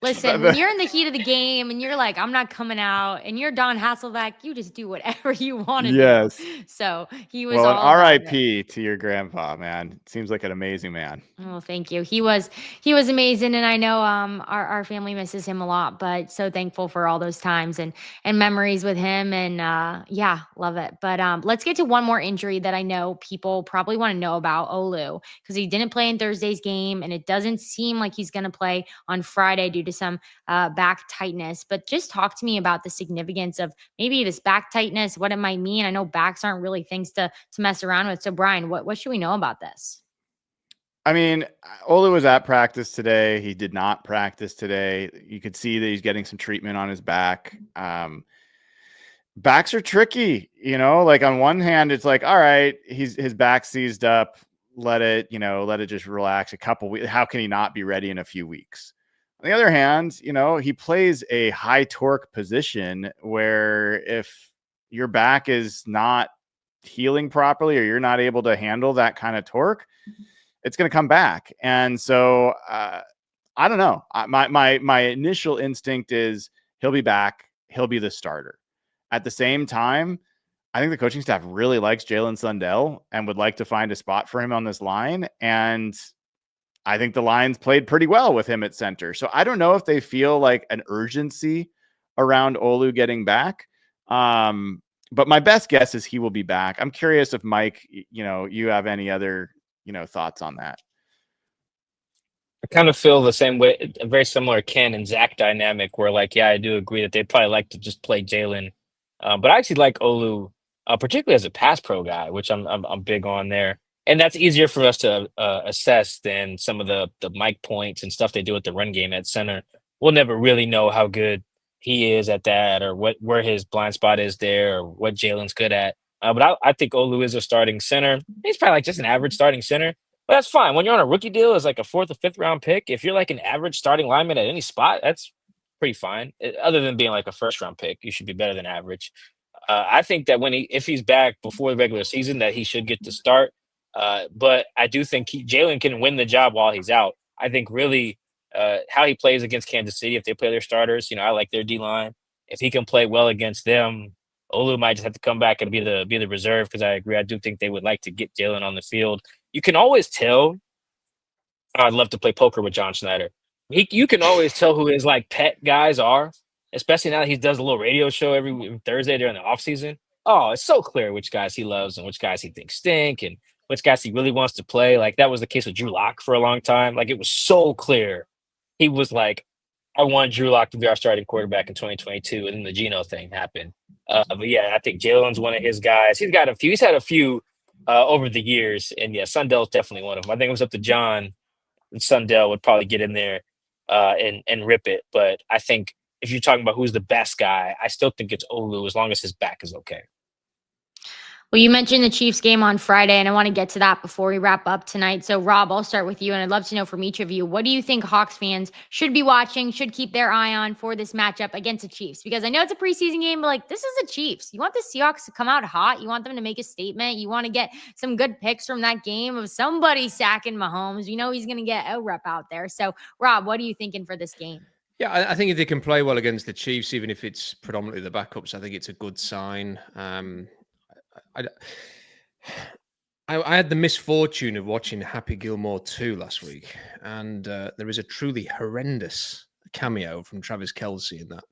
Listen, when you're in the heat of the game and you're like, I'm not coming out, and you're Don Hasselbeck, you just do whatever you want to Yes. do. So he was Well, all about it. R.I.P. to your grandpa, man. Seems like an amazing man. Oh, thank you. He was amazing, and I know our family misses him a lot, but so thankful for all those times and memories with him, and yeah, love it. But let's get to one more injury that I know people probably want to know about, Olu, because he didn't play in Thursday's game, and it doesn't seem like he's going to play on Friday due to some back tightness. But just talk to me about the significance of maybe this back tightness, what it might mean. I know backs aren't really things to mess around with. So Brian, what should we know about this? I mean, Olu was at practice today. He did not practice today. You could see that he's getting some treatment on his back. Backs are tricky, like on one hand, it's like, all right, his back seized up. Let it just relax a couple weeks. How can he not be ready in a few weeks? On the other hand, he plays a high torque position where if your back is not healing properly or you're not able to handle that kind of torque, it's going to come back. And so I don't know. My initial instinct is he'll be back. He'll be the starter. At the same time, I think the coaching staff really likes Jalen Sundell and would like to find a spot for him on this line. And I think the Lions played pretty well with him at center. So I don't know if they feel like an urgency around Olu getting back. But my best guess is he will be back. I'm curious if Mike, you have any other, thoughts on that. I kind of feel the same way, a very similar Ken and Zach dynamic where like, yeah, I do agree that they'd probably like to just play Jalen. But I actually like Olu, particularly as a pass pro guy, which I'm big on there. And that's easier for us to assess than some of the mic points and stuff they do at the run game at center. We'll never really know how good he is at that or where his blind spot is there or what Jalen's good at. But I think Olu is a starting center. He's probably like just an average starting center. But that's fine. When you're on a rookie deal as like a 4th or 5th round pick, if you're like an average starting lineman at any spot, that's pretty fine. Other than being like a 1st round pick, you should be better than average. I think that if he's back before the regular season, that he should get to start. But I do think Jalen can win the job while he's out. I think really how he plays against Kansas City, if they play their starters, I like their D-line. If he can play well against them, Olu might just have to come back and be the reserve because I agree. I do think they would like to get Jalen on the field. You can always tell. I'd love to play poker with John Schneider. You can always tell who his like pet guys are, especially now that he does a little radio show every Thursday during the offseason. Oh, it's so clear which guys he loves and which guys he thinks stink and which guys he really wants to play. Like that was the case with Drew Lock for a long time. Like it was so clear. He was like I want Drew Lock to be our starting quarterback in 2022, and then the Geno thing happened. But yeah, I think Jalen's one of his guys. He's got a few. He's had a few over the years, and yeah, Sundell's definitely one of them. I think it was up to John, and Sundell would probably get in there and rip it. But I think if you're talking about who's the best guy, I still think it's Olu, as long as his back is okay. Well, you mentioned the Chiefs game on Friday, and I want to get to that before we wrap up tonight. So, Rob, I'll start with you, and I'd love to know from each of you, what do you think Hawks fans should be watching, should keep their eye on for this matchup against the Chiefs? Because I know it's a preseason game, but like, this is the Chiefs. You want the Seahawks to come out hot. You want them to make a statement. You want to get some good picks from that game of somebody sacking Mahomes. You know he's going to get a rep out there. So, Rob, what are you thinking for this game? Yeah, I think if they can play well against the Chiefs, even if it's predominantly the backups, I think it's a good sign. I had the misfortune of watching Happy Gilmore 2 last week, and there is a truly horrendous cameo from Travis Kelce in that.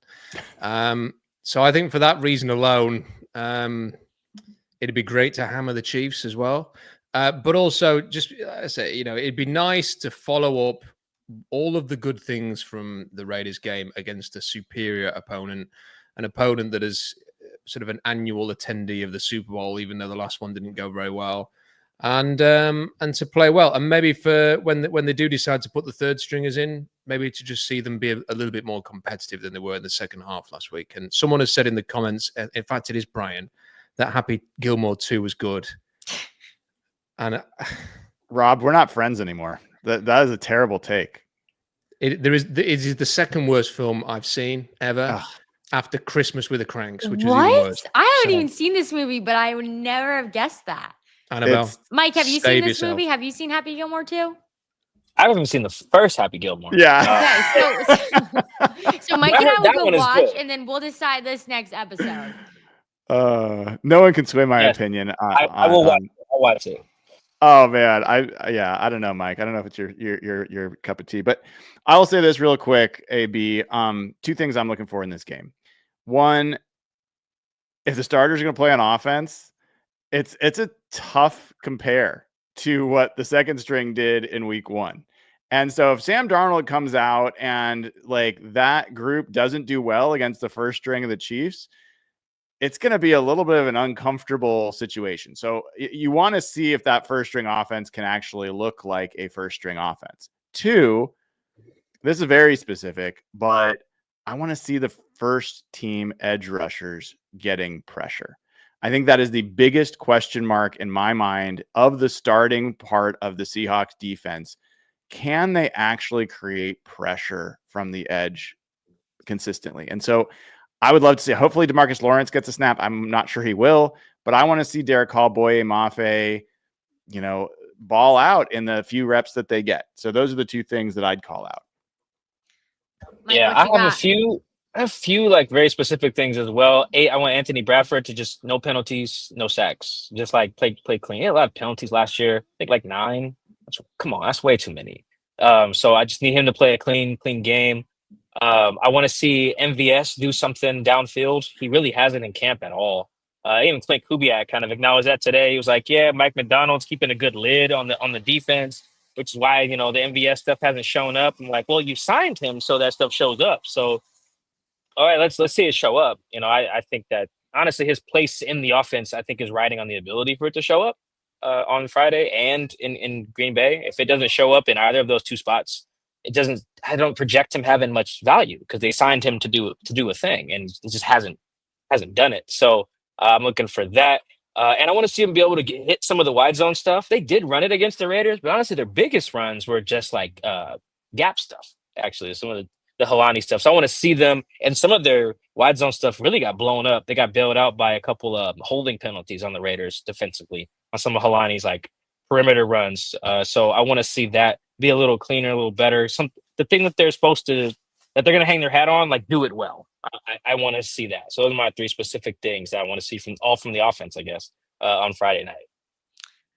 So I think for that reason alone, it'd be great to hammer the Chiefs as well. But also, just I say, it'd be nice to follow up all of the good things from the Raiders game against a superior opponent, an opponent that is sort of an annual attendee of the Super Bowl, even though the last one didn't go very well, and to play well, and maybe for when they do decide to put the third stringers in, maybe to just see them be a little bit more competitive than they were in the second half last week. And someone has said in the comments, in fact, it is Brian, that Happy Gilmore 2 was good. And Rob, we're not friends anymore. That is a terrible take. It is the second worst film I've seen ever. After Christmas with the Cranks, which is even worse. I haven't even seen this movie, but I would never have guessed that. Annabelle, Mike, have you seen this movie? Have you seen Happy Gilmore 2? I haven't seen the first Happy Gilmore. Yeah. Okay, so Mike and I will go watch, and then we'll decide this next episode. No one can sway my opinion. I will watch it. I'll watch it. Oh man, I don't know, Mike. I don't know if it's your cup of tea, but I will say this real quick, AB. Two things I'm looking for in this game. One, if the starters are going to play on offense, it's a tough compare to what the second string did in week 1. And so if Sam Darnold comes out and like that group doesn't do well against the first string of the Chiefs, it's going to be a little bit of an uncomfortable situation. So you want to see if that first string offense can actually look like a first string offense. 2, this is very specific, but I want to see the first team edge rushers getting pressure. I think that is the biggest question mark in my mind of the starting part of the Seahawks defense. Can they actually create pressure from the edge consistently? And so I would love to see, hopefully DeMarcus Lawrence gets a snap. I'm not sure he will, but I want to see Derek Hall, Boye Mafe, ball out in the few reps that they get. So those are the two things that I'd call out. Mike, Yeah, I have a few like very specific things as well. I want Anthony Bradford to just no penalties, no sacks, just like play clean. He had a lot of penalties last year. I think like 9. Come on, that's way too many. So I just need him to play a clean game. I want to see MVS do something downfield. He really hasn't in camp at all. Even Clint Kubiak kind of acknowledged that today. He was like, "Yeah, Mike McDonald's keeping a good lid on the defense, which is why the MVS stuff hasn't shown up." I'm like, "Well, you signed him so that stuff shows up. So, all right, let's see it show up." I think that honestly, his place in the offense, I think, is riding on the ability for it to show up on Friday and in Green Bay. If it doesn't show up in either of those two spots, I don't project him having much value because they signed him to do a thing, and it just hasn't done it. So I'm looking for that. And I want to see him be able to hit some of the wide zone stuff. They did run it against the Raiders, but honestly, their biggest runs were just like gap stuff, actually, some of the Helani stuff. So I want to see them, and some of their wide zone stuff really got blown up. They got bailed out by a couple of holding penalties on the Raiders defensively on some of Helani's like perimeter runs. So I want to see that be a little cleaner, a little better. The thing that they're going to hang their hat on, like do it well. I want to see that. So those are my 3 specific things that I want to see from the offense, I guess, on Friday night.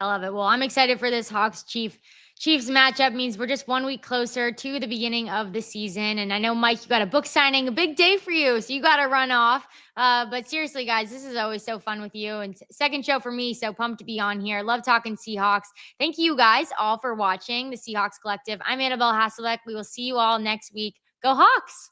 I love it. Well, I'm excited for this Hawks Chiefs matchup. Means we're just 1 week closer to the beginning of the season. And I know, Mike, you got a book signing, a big day for you. So you got to run off. But seriously, guys, this is always so fun with you. And second show for me. So pumped to be on here. Love talking Seahawks. Thank you guys all for watching the Seahawks Collective. I'm Annabelle Hasselbeck. We will see you all next week Go Hawks.